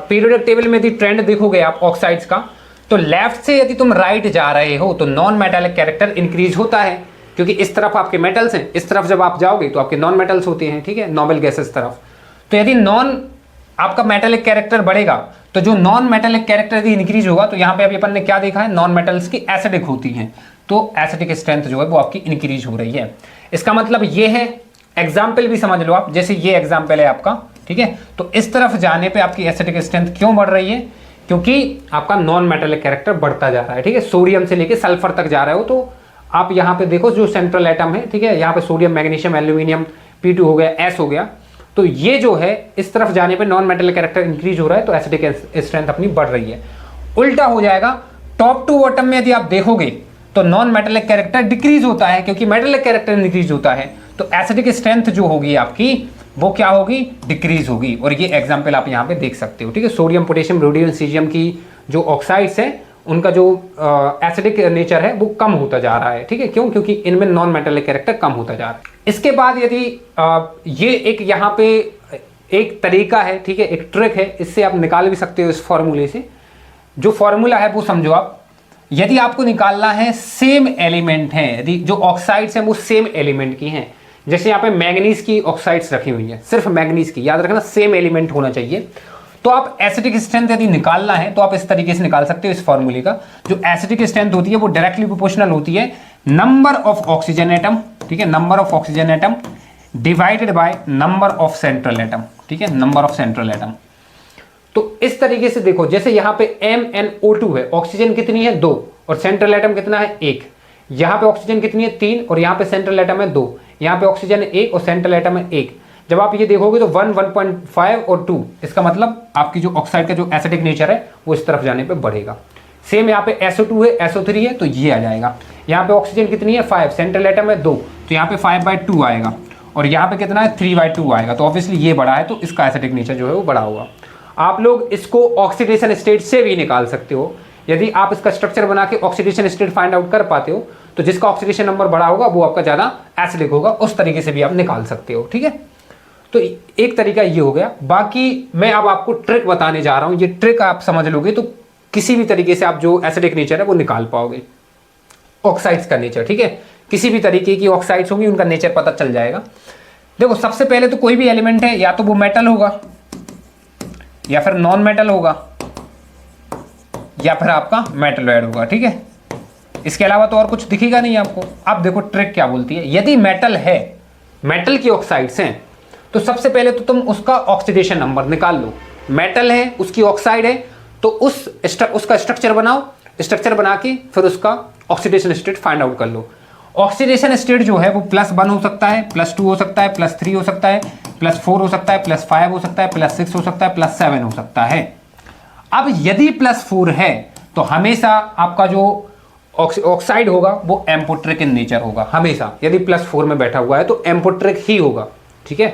पीरियोडिक टेबल में यदि ट्रेंड देखोगे आप ऑक्साइड्स का, तो लेफ्ट से यदि तुम राइट जा रहे हो तो नॉन मेटालिक कैरेक्टर इंक्रीज होता है, क्योंकि इस तरफ आपके मेटल्स हैं, इस तरफ जब आप जाओगे तो आपके नॉन मेटल्स होते हैं, ठीक है, नोबल गैसेस तरफ। तो यदि नॉन आपका मेटालिक कैरेक्टर बढ़ेगा तो जो नॉन मेटालिक कैरेक्टर यदि इंक्रीज होगा, तो यहाँ पे अभी अपन ने क्या देखा है, नॉन मेटल्स की एसिडिक होती हैं, तो एसिडिक स्ट्रेंथ जो है वो आपकी इंक्रीज हो रही है। इसका मतलब ये है, एग्जाम्पल भी समझ लो आप, जैसे ये एग्जाम्पल है आपका, ठीक है। तो इस तरफ जाने पे आपकी एसिडिक स्ट्रेंथ क्यों बढ़ रही है? क्योंकि आपका नॉन मेटालिक कैरेक्टर बढ़ता जा रहा है, ठीक है। सोडियम से लेके सल्फर तक जा रहे हो, तो आप यहाँ पे देखो जो सेंट्रल एटम है, ठीक है, यहाँ पे सोडियम, मैग्नीशियम, एल्यूमिनियम, P2 हो गया, S हो गया, तो ये जो है इस तरफ जाने पे नॉन मेटालिक कैरेक्टर इंक्रीज हो रहा है, तो एसिडिक स्ट्रेंथ अपनी बढ़ रही है। उल्टा हो जाएगा, टॉप टू बॉटम में यदि आप देखोगे तो नॉन मेटालिक कैरेक्टर डिक्रीज होता है, क्योंकि मेटालिक कैरेक्टर इंक्रीज होता है, तो एसिडिक स्ट्रेंथ जो होगी आपकी वो क्या होगी, डिक्रीज होगी। और ये एग्जाम्पल आप यहाँ पे देख सकते हो, ठीक है। सोडियम, पोटेशियम, रोडियम, सीजियम की जो ऑक्साइड्स है उनका जो एसिडिक नेचर है वो कम होता जा रहा है, ठीक है। क्यों? क्योंकि इनमें नॉन मेटालिक कैरेक्टर कम होता जा रहा है। इसके बाद यदि ये एक यहाँ पे एक तरीका है, ठीक है, एक ट्रिक है, इससे आप निकाल भी सकते हो इस फॉर्मूले से। जो फॉर्मूला है वो समझो आप, यदि आपको निकालना है सेम एलिमेंट है, यदि जो ऑक्साइड्स हैं वो सेम एलिमेंट की हैं, जैसे यहाँ पे मैग्नीज की ऑक्साइड्स रखी हुई हैं, सिर्फ मैग्नीज की, याद रखना सेम एलिमेंट होना चाहिए। तो आप एसिडिक स्ट्रेंथ यदि निकालना है तो आप इस तरीके से निकाल सकते हो इस फॉर्मूले का। जो एसिडिक स्ट्रेंथ होती है वो डायरेक्टली प्रोपोर्शनल होती है नंबर ऑफ ऑक्सीजन एटम, ठीक है, number of oxygen atom divided by number of central atom, ठीक है, नंबर ऑफ सेंट्रल एटम। तो इस तरीके से देखो, जैसे यहाँ पे MnO2 है, ऑक्सीजन कितनी है 2 और सेंट्रल एटम कितना है 1। यहाँ पे ऑक्सीजन कितनी है 3 और यहाँ पे सेंट्रल एटम है 2। यहाँ पे ऑक्सीजन है 1 और सेंट्रल एटम है 1। जब आप ये देखोगे तो 1, 1.5 और 2, इसका मतलब आपकी जो ऑक्साइड का जो एसिडिक नेचर है वो इस तरफ जाने पे बढ़ेगा। सेम यहाँ पे SO2 है, SO3 है, तो ये आ जाएगा। यहाँ पे ऑक्सीजन कितनी है 5, सेंट्रल एटम है 2, तो यहाँ पे 5/2 आएगा, और यहाँ पे कितना है 3/2 आएगा। तो ऑब्वियसली ये बड़ा है, तो इसका एसिडिक नेचर जो है वो बड़ा होगा। आप लोग इसको ऑक्सीडेशन स्टेट से भी निकाल सकते हो, यदि आप इसका स्ट्रक्चर बना के ऑक्सीडेशन स्टेट फाइंड आउट कर पाते हो, तो जिसका ऑक्सीडेशन नंबर बड़ा होगा वो आपका ज़्यादा एसिडिक होगा, उस तरीके से भी आप निकाल सकते हो, ठीक है। तो एक तरीका ये हो गया। बाकी मैं अब आपको ट्रिक बताने जा रहा हूँ, ये ट्रिक आप समझ लोगे तो किसी भी तरीके से आप जो एसिडिक नेचर है वो निकाल पाओगे, ऑक्साइड्स का नेचर, ठीक है। किसी भी तरीके की ऑक्साइड्स होंगी उनका नेचर पता चल जाएगा। देखो सबसे पहले तो कोई भी एलिमेंट है, या तो वो मेटल होगा या फिर नॉन मेटल होगा, या फिर आपका मेटलॉइड होगा। ठीक है, इसके अलावा तो और कुछ दिखेगा नहीं आपको। अब देखो ट्रिक क्या बोलती है, यदि मेटल है, मेटल की ऑक्साइड्स हैं, तो सबसे पहले तो तुम उसका ऑक्सीडेशन नंबर निकाल लो। मेटल है, उसकी ऑक्साइड है, तो उसका स्ट्रक्चर बनाओ, स्ट्रक्चर बना के फिर उसका ऑक्सीडेशन स्टेट फाइंड आउट कर लो। ऑक्सीडेशन स्टेट जो है वो +1 हो सकता है, +2 हो सकता है, +3 हो सकता है, +4 हो सकता है, +5 हो सकता है, +6 हो सकता है, +7 हो सकता है। अब यदि +4 है तो हमेशा आपका जो ऑक्साइड होगा वो एम्फोटेरिक इन नेचर होगा। हमेशा यदि +4 में बैठा हुआ है तो एम्फोटेरिक ही होगा। ठीक है,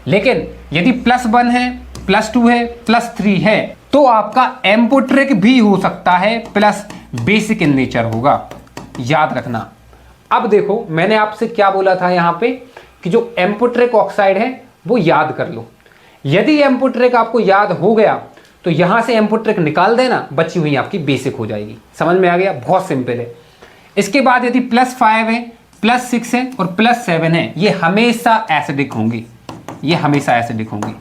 लेकिन यदि +1 है, +2 है, +3 है, तो आपका एम्फोटेरिक भी हो सकता है, प्लस बेसिक इन नेचर होगा। याद रखना। अब देखो मैंने आपसे क्या बोला था यहां पे कि जो एम्फोटेरिक ऑक्साइड है वो याद कर लो। यदि एम्फोटेरिक आपको याद हो गया तो यहां से एम्फोटेरिक निकाल देना, बची हुई आपकी बेसिक हो जाएगी। समझ में आ गया? बहुत सिंपल है। इसके बाद यदि +5 है, +6 है और +7 है, ये हमेशा एसिडिक होंगी, ये हमेशा एसिडिक होंगी।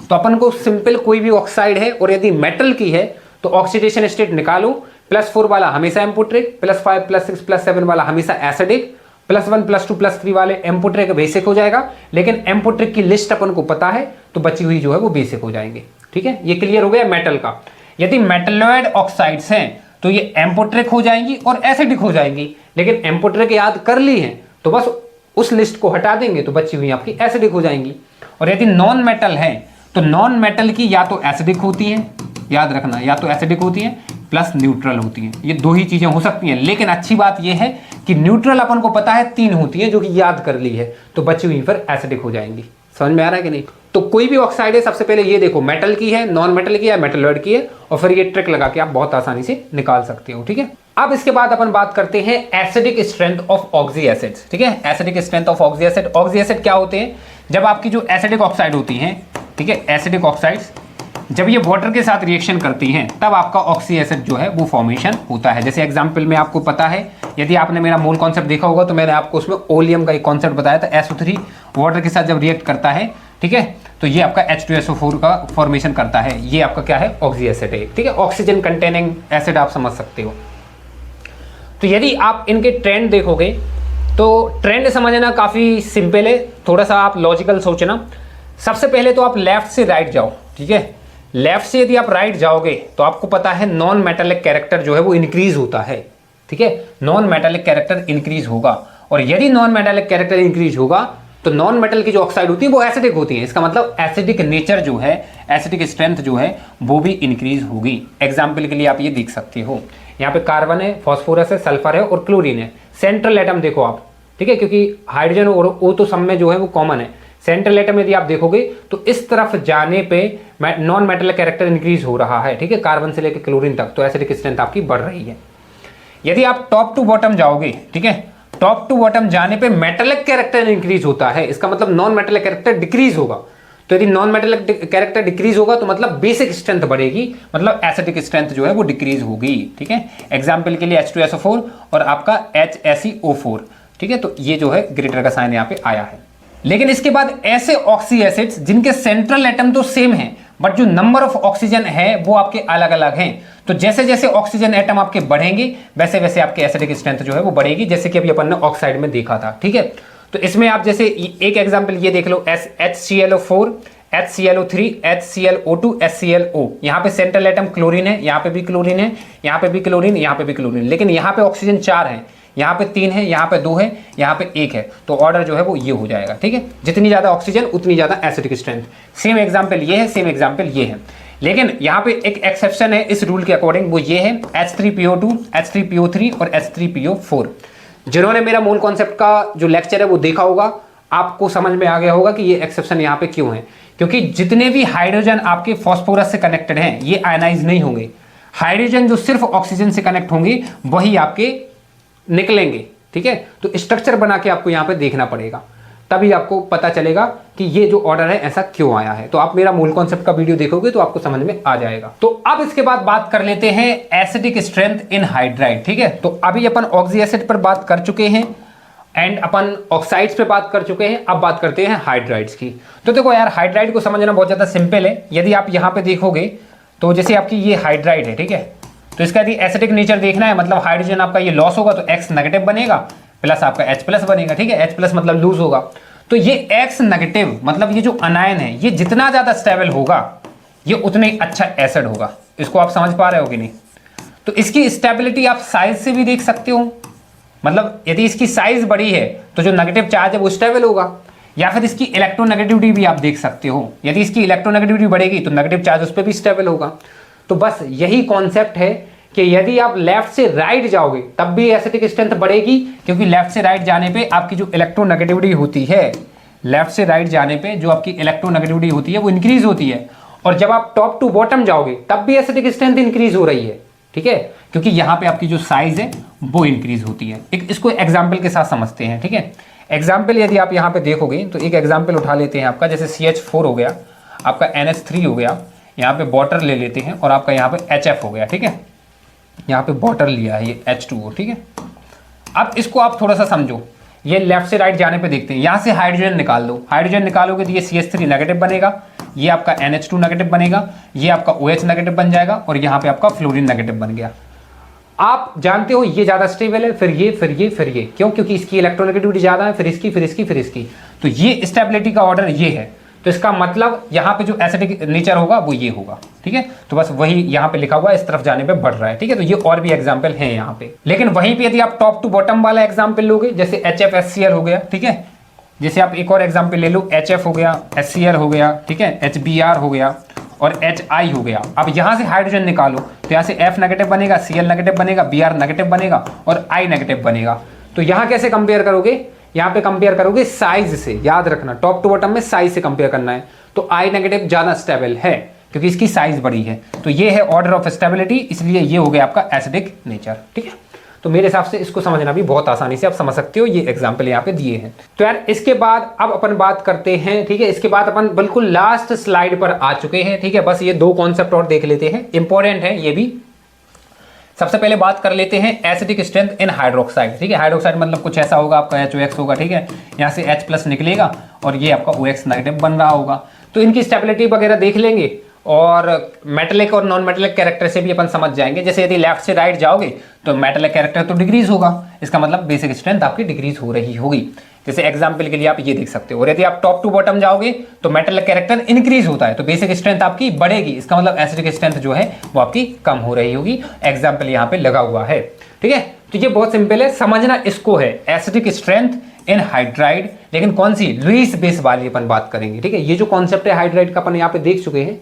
तो अपन को सिंपल कोई भी ऑक्साइड है और यदि मेटल की है तो ऑक्सीडेशन स्टेट निकालो। +4 वाला हमेशा एम्फोटेरिक, +5, +6, +7 वाला हमेशा एसिडिक, +1, +2, +3 वाले एम्फोटेरिक बेसिक हो जाएगा। लेकिन एम्फोटेरिक की लिस्ट अपन को पता है तो बची हुई जो है वो बेसिक हो जाएंगे। ठीक है, ये क्लियर हो गया मेटल का। यदि मेटलॉइड ऑक्साइड्स हैं तो ये एम्फोटेरिक हो जाएंगी और एसिडिक हो जाएंगी। लेकिन एम्फोटेरिक याद कर ली है तो बस उस लिस्ट को हटा देंगे तो बची हुई आपकी एसिडिक हो जाएंगी। और यदि नॉन मेटल है तो नॉन मेटल की या तो एसिडिक होती है, याद रखना, या तो एसिडिक होती है प्लस न्यूट्रल होती हैं। ये दो ही चीजें हो सकती हैं। लेकिन अच्छी बात यह है कि न्यूट्रल अपन को पता है 3 होती है जो कि याद कर ली है, तो बची हुई फिर एसिडिक हो जाएंगी। समझ में आ रहा है कि नहीं? तो कोई भी ऑक्साइड है सबसे पहले ये देखो मेटल की है, नॉन मेटल की है, मेटलॉइड की है, और फिर ये ट्रिक लगा के आप बहुत आसानी से निकाल सकते हो। ठीक है, अब इसके बाद अपन बात करते हैं acidic strength of oxy acids. ठीक है, acidic strength of oxy acid. Oxy acid क्या होते हैं? जब आपकी जो एसिडिक ऑक्साइड होती हैं, ठीक है, एसिडिक ऑक्साइड्स जब ये वाटर के साथ रिएक्शन करती हैं तब आपका ऑक्सी एसिड जो है वो फॉर्मेशन होता है। जैसे एग्जांपल में आपको पता है, यदि आपने मेरा मोल कॉन्सेप्ट देखा होगा तो मैंने आपको उसमें ओलियम का एक कॉन्सेप्ट बताया था। SO3 वाटर के साथ जब रिएक्ट करता है, ठीक है, तो ये आपका H2SO4 का फॉर्मेशन करता है। ये आपका क्या है? ऑक्सी एसिड है। ठीक है, ऑक्सीजन कंटेनिंग एसिड आप समझ सकते हो। तो यदि आप इनके ट्रेंड देखोगे तो ट्रेंड समझना काफ़ी सिंपल है, थोड़ा सा आप लॉजिकल सोचना। सबसे पहले तो आप लेफ्ट से राइट जाओ। ठीक है, लेफ्ट से यदि आप राइट जाओगे तो आपको पता है नॉन मेटालिक कैरेक्टर जो है वो इंक्रीज होता है। ठीक है, नॉन मेटालिक कैरेक्टर इंक्रीज होगा, और यदि नॉन मेटालिक कैरेक्टर इंक्रीज होगा तो नॉन मेटल की जो ऑक्साइड होती है वो एसिडिक होती है। इसका मतलब एसिडिक नेचर जो है, एसिडिक स्ट्रेंथ जो है वो भी इंक्रीज होगी। एग्जाम्पल के लिए आप ये देख सकते हो, यहाँ पे कार्बन है, फॉस्फोरस है, सल्फर है और क्लोरीन है। सेंट्रल एटम देखो आप, ठीक है, क्योंकि हाइड्रोजन और O तो सब में जो है वो कॉमन है। सेंट्रल एटम यदि आप देखोगे तो इस तरफ जाने पे नॉन मेटल कैरेक्टर इंक्रीज हो रहा है। ठीक है, कार्बन से लेकर क्लोरीन तक, तो एसिडिक स्ट्रेंथ आपकी बढ़ रही है। यदि आप टॉप टू बॉटम जाओगे, ठीक है, टॉप टू बॉटम जाने पे मेटेलिक कैरेक्टर इंक्रीज होता है। इसका मतलब नॉन मेटेलिक कैरेक्टर डिक्रीज होगा। तो यदि नॉन मेटेलिक कैरेक्टर डिक्रीज होगा तो मतलब बेसिक स्ट्रेंथ बढ़ेगी, मतलब एसिडिक स्ट्रेंथ जो है वो डिक्रीज होगी। ठीक है, एग्जाम्पल के लिए H2SO4 और आपका HSeO4। ठीक है, तो ये जो है ग्रेटर का साइन यहाँ पे आया है। लेकिन इसके बाद ऐसे ऑक्सी एसिड्स जिनके सेंट्रल एटम तो सेम है बट जो नंबर ऑफ ऑक्सीजन है वो आपके अलग अलग हैं। तो जैसे जैसे ऑक्सीजन एटम आपके बढ़ेंगे वैसे वैसे आपके एसिडिक स्ट्रेंथ जो है वो बढ़ेगी, जैसे कि अभी अपन ने ऑक्साइड में देखा था। ठीक है, तो इसमें आप जैसे एक एग्जांपल ये देख लो, HClO4, HClO3, HClO2, HClO। यहाँ पे सेंट्रल एटम क्लोरीन है, यहाँ पे भी क्लोरीन है, यहाँ पे भी क्लोरीन, यहाँ पे भी क्लोरीन, लेकिन यहाँ पे ऑक्सीजन 4 है, यहाँ पे 3 है, यहाँ पे 2 है, यहाँ पे 1 है। तो ऑर्डर जो है वो ये हो जाएगा। ठीक है, जितनी ज्यादा ऑक्सीजन उतनी ज्यादा एसिडिक स्ट्रेंथ। सेम एग्जांपल ये है, सेम एग्जांपल ये है, लेकिन यहाँ पे एक एक्सेप्शन है इस रूल के अकॉर्डिंग, वो ये है H3PO2, H3PO3 और H3PO4। जिन्होंने मेरा मूल कॉन्सेप्ट का जो लेक्चर है वो देखा होगा, आपको समझ में आ गया होगा कि ये एक्सेप्शन यहाँ पे क्यों है। क्योंकि जितने भी हाइड्रोजन आपके फॉस्फोरस से कनेक्टेड हैं ये आयनाइज नहीं होंगे। हाइड्रोजन जो सिर्फ ऑक्सीजन से कनेक्ट होंगे वही आपके निकलेंगे। ठीक है, तो स्ट्रक्चर बना के आपको यहाँ पे देखना पड़ेगा, तभी आपको पता चलेगा कि ये जो ऑर्डर है ऐसा क्यों आया है। तो आप मेरा मूल कॉन्सेप्ट का वीडियो देखोगे तो आपको समझ में आ जाएगा। तो अब इसके बाद बात कर लेते हैं एसिडिक स्ट्रेंथ इन हाइड्राइड। ठीक है, तो अभी अपन ऑक्सी एसिड पर बात कर चुके हैं एंड अपन ऑक्साइड्स पे बात कर चुके हैं। अब बात करते हैं हाइड्राइड्स की। तो देखो यार, हाइड्राइड को समझना बहुत ज्यादा सिंपल है। यदि आप यहाँ पे देखोगे तो जैसे आपकी ये हाइड्राइड है, ठीक है, तो इसका यदि एसिडिक नेचर देखना है, मतलब हाइड्रोजन आपका ये लॉस होगा तो X नेगेटिव बनेगा, प्लस आपका H प्लस बनेगा, ठीक है, H प्लस मतलब लूज होगा। तो ये X नेगेटिव मतलब ये जो अनायन है ये जितना ज़्यादा स्टेबल होगा ये उतना ही अच्छा एसिड होगा। इसको आप समझ पा रहे हो कि नहीं? तो इसकी स्टेबिलिटी आप साइज से भी देख सकते हो, मतलब यदि इसकी साइज बड़ी है तो जो नेगेटिव चार्ज है वो स्टेबल होगा, या फिर इसकी इलेक्ट्रोनेगेटिविटी भी आप देख सकते हो, यदि इसकी इलेक्ट्रोनेगेटिविटी बढ़ेगी तो नेगेटिव चार्ज उस पर भी स्टेबल होगा। तो बस यही कॉन्सेप्ट है कि यदि आप लेफ्ट से राइट जाओगे तब भी एसिडिक स्ट्रेंथ बढ़ेगी, क्योंकि लेफ्ट से राइट जाने पे आपकी जो इलेक्ट्रोनेगेटिविटी होती है, लेफ्ट से राइट जाने पे जो आपकी इलेक्ट्रोनेगेटिविटी होती है वो इंक्रीज होती है, और जब आप टॉप टू बॉटम जाओगे तब भी एसिडिक स्ट्रेंथ इंक्रीज हो रही है, ठीक है, क्योंकि यहाँ पे आपकी जो साइज है वो इंक्रीज होती है। एक इसको एग्जाम्पल के साथ समझते हैं, ठीक है। एग्जाम्पल यदि आप यहाँ पे देखोगे तो एक एग्जाम्पल उठा लेते हैं आपका, जैसे CH4 हो गया, आपका NH3 हो गया, यहाँ पे वाटर ले लेते हैं, और आपका यहाँ पे HF हो गया, ठीक है, यहाँ पे वाटर लिया है ये H2O, ठीक है। अब इसको आप थोड़ा सा समझो, ये लेफ्ट से राइट जाने पे देखते हैं, यहाँ से हाइड्रोजन निकाल दो, हाइड्रोजन निकालोगे तो ये CH3 नेगेटिव बनेगा, ये आपका NH2 नेगेटिव बनेगा, ये आपका OH नेगेटिव बन जाएगा, और यहाँ पे आपका फ्लोरीन नेगेटिव बन गया। आप जानते हो ये ज़्यादा स्टेबल है, फिर ये फिर ये फिर ये, क्यों? क्योंकि इसकी इलेक्ट्रोनेगेटिविटी ज़्यादा है, फिर इसकी फिर इसकी फिर इसकी, तो ये स्टेबिलिटी का ऑर्डर ये है। तो इसका मतलब यहाँ पे जो एसिडिक नेचर होगा वो ये होगा, ठीक है। तो बस वही यहाँ पे लिखा हुआ है, इस तरफ जाने पे बढ़ रहा है, ठीक है। तो ये और भी एग्जाम्पल हैं यहाँ पे, लेकिन वहीं पे यदि आप टॉप टू बॉटम वाला एग्जाम्पल लोगे, जैसे HFHCl हो गया, ठीक है, जैसे आप एक और एग्जाम्पल ले लो, HF हो गया, HCl हो गया, ठीक है, HBr हो गया और HI हो गया। अब यहाँ से हाइड्रोजन निकालो तो यहाँ से F नेगेटिव बनेगा, Cl नेगेटिव बनेगा, Br नेगेटिव बनेगा और I नेगेटिव बनेगा। तो यहाँ कैसे कंपेयर करोगे? यहाँ पे कंपेयर करोगे साइज से, याद रखना टॉप टू बॉटम में साइज से कंपेयर करना है। तो I नेगेटिव ज़्यादा स्टेबल है क्योंकि इसकी साइज बड़ी है, तो ये है ऑर्डर ऑफ स्टेबिलिटी, इसलिए ये हो गया आपका एसिडिक नेचर, ठीक है। तो मेरे हिसाब से इसको समझना भी बहुत आसानी से आप समझ सकते हो, ये एग्जाम्पल यहाँ पे दिए हैं। तो यार इसके बाद अब अपन बात करते हैं, ठीक है, इसके बाद अपन बिल्कुल लास्ट स्लाइड पर आ चुके हैं, ठीक है। बस ये दो कॉन्सेप्ट और देख लेते हैं, इंपॉर्टेंट है ये भी। सबसे पहले बात कर लेते हैं एसिडिक स्ट्रेंथ इन हाइड्रोक्साइड, ठीक है। हाइड्रोक्साइड मतलब कुछ ऐसा होगा, आपका HOX होगा, ठीक है, यहाँ से H प्लस निकलेगा और ये आपका OX नेगेटिव बन रहा होगा। तो इनकी स्टेबिलिटी वगैरह देख लेंगे और मेटलिक और नॉन मेटलिक कैरेक्टर से भी अपन समझ जाएंगे। जैसे यदि लेफ्ट से राइट जाओगे तो मेटलिक कैरेक्टर तो डिक्रीज होगा, इसका मतलब बेसिक स्ट्रेंथ आपकी डिक्रीज हो रही होगी। जैसे एग्जांपल के लिए आप ये देख सकते हो। और यदि आप टॉप टू बॉटम जाओगे तो मेटलिक कैरेक्टर इंक्रीज होता है, तो बेसिक स्ट्रेंथ आपकी बढ़ेगी, इसका मतलब एसिडिक स्ट्रेंथ जो है वो आपकी कम हो रही होगी। एग्जाम्पल यहाँ पे लगा हुआ है, ठीक है। तो ये बहुत सिंपल है, समझना इसको है एसिडिक स्ट्रेंथ इन हाइड्राइड, लेकिन कौन सी? लुईस बेस वाली अपन बात करेंगे, ठीक है। ये जो कॉन्सेप्ट है हाइड्राइड का अपन यहाँ पे देख चुके हैं,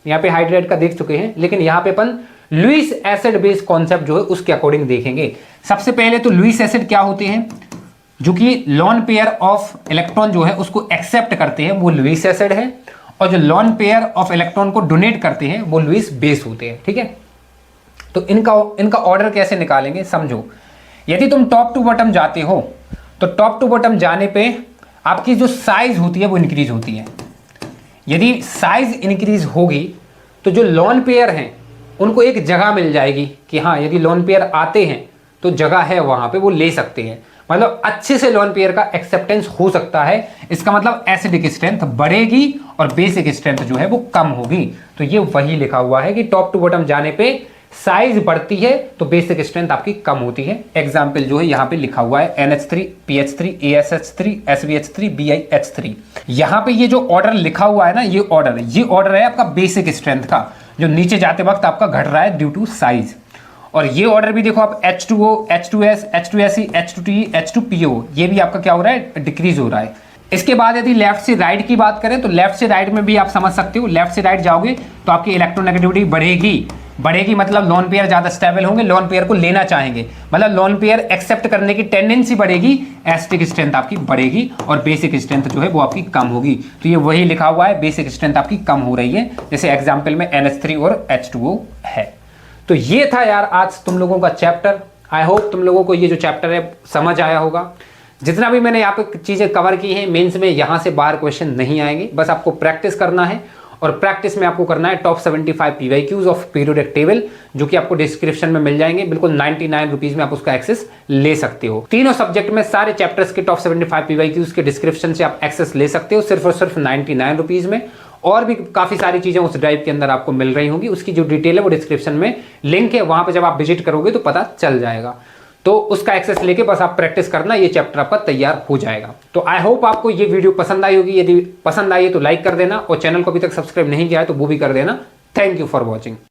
यहाँ पे हाइड्राइड का देख चुके हैं, लेकिन यहाँ पे अपन लुईस एसिड बेस कॉन्सेप्ट जो है उसके अकॉर्डिंग देखेंगे। सबसे पहले तो लुईस एसिड क्या होते हैं? जो कि लॉन पेयर ऑफ इलेक्ट्रॉन जो है उसको एक्सेप्ट करते हैं, वो लुईस एसिड है, और जो लॉन पेयर ऑफ इलेक्ट्रॉन को डोनेट करते हैं वो लुईस बेस होते हैं, ठीक है। तो इनका ऑर्डर कैसे निकालेंगे समझो। यदि तुम टॉप टू बॉटम जाते हो तो टॉप टू बॉटम जाने पे आपकी जो साइज होती है वो इंक्रीज होती है। यदि साइज इंक्रीज होगी तो जो लॉन पेयर हैं उनको एक जगह मिल जाएगी कि हाँ, यदि लॉन पेयर आते हैं तो जगह है वहां पे, वो ले सकते हैं, मतलब अच्छे से लॉन पेयर का एक्सेप्टेंस हो सकता है। इसका मतलब एसिडिक स्ट्रेंथ बढ़ेगी और बेसिक स्ट्रेंथ जो है वो कम होगी। तो ये वही लिखा हुआ है कि टॉप टू बॉटम जाने पे साइज बढ़ती है तो बेसिक स्ट्रेंथ आपकी कम होती है। एग्जाम्पल जो है यहाँ पे लिखा हुआ है NH3, PH3, ASH3, SBH3, BiH3। यहाँ पे ये जो ऑर्डर लिखा हुआ है ना, ये ऑर्डर है आपका बेसिक स्ट्रेंथ का, जो नीचे जाते वक्त आपका घट रहा है ड्यू टू साइज। और ये ऑर्डर भी देखो आप H2O, H2S, H2Se, H2Te, H2PO, ये भी आपका क्या हो रहा है? डिक्रीज हो रहा है। इसके बाद यदि लेफ्ट से राइट की बात करें तो लेफ्ट से राइट में भी आप समझ सकते हो, लेफ्ट से राइट जाओगे तो आपकी इलेक्ट्रोनेगेटिविटी बढ़ेगी, मतलब लॉन पेयर ज्यादा स्टेबल होंगे, लॉन पेयर को लेना चाहेंगे, मतलब लॉन पेयर एक्सेप्ट करने की टेंडेंसी बढ़ेगी, एसिडिक स्ट्रेंथ आपकी बढ़ेगी और बेसिक स्ट्रेंथ जो है वो आपकी कम होगी। तो ये वही लिखा हुआ है, बेसिक स्ट्रेंथ आपकी कम हो रही है, जैसे एग्जाम्पल में NH3 और H2O है। तो ये था यार आज तुम लोगों का चैप्टर। आई होप तुम लोगों को ये जो चैप्टर है समझ आया होगा। जितना भी मैंने यहाँ पे चीज़ें कवर की हैं, मेंस में यहाँ से बाहर क्वेश्चन नहीं आएंगे, बस आपको प्रैक्टिस करना है। और प्रैक्टिस में आपको करना है top 75 PYQs of periodic table, जो कि आपको डिस्क्रिप्शन में मिल जाएंगे, बिल्कुल 99 रुपीज़ में आप उसका एक्सेस ले सकते हो। तीनों सब्जेक्ट में सारे चैप्टर्स के टॉप 75 PYQs के डिस्क्रिप्शन से आप एक्सेस ले सकते हो, सिर्फ और सिर्फ 99 रुपीज़ में। और भी काफ़ी सारी चीज़ें उस ड्राइव के अंदर आपको मिल रही होंगी। उसकी जो डिटेल है वो डिस्क्रिप्शन में लिंक है, वहाँ पर जब आप विजिट करोगे तो पता चल जाएगा। तो उसका एक्सेस लेके बस आप प्रैक्टिस करना, ये चैप्टर आपका तैयार हो जाएगा। तो आई होप आपको ये वीडियो पसंद आई होगी। यदि पसंद आई है तो लाइक कर देना, और चैनल को अभी तक सब्सक्राइब नहीं किया है तो वो भी कर देना। Thank you for watching.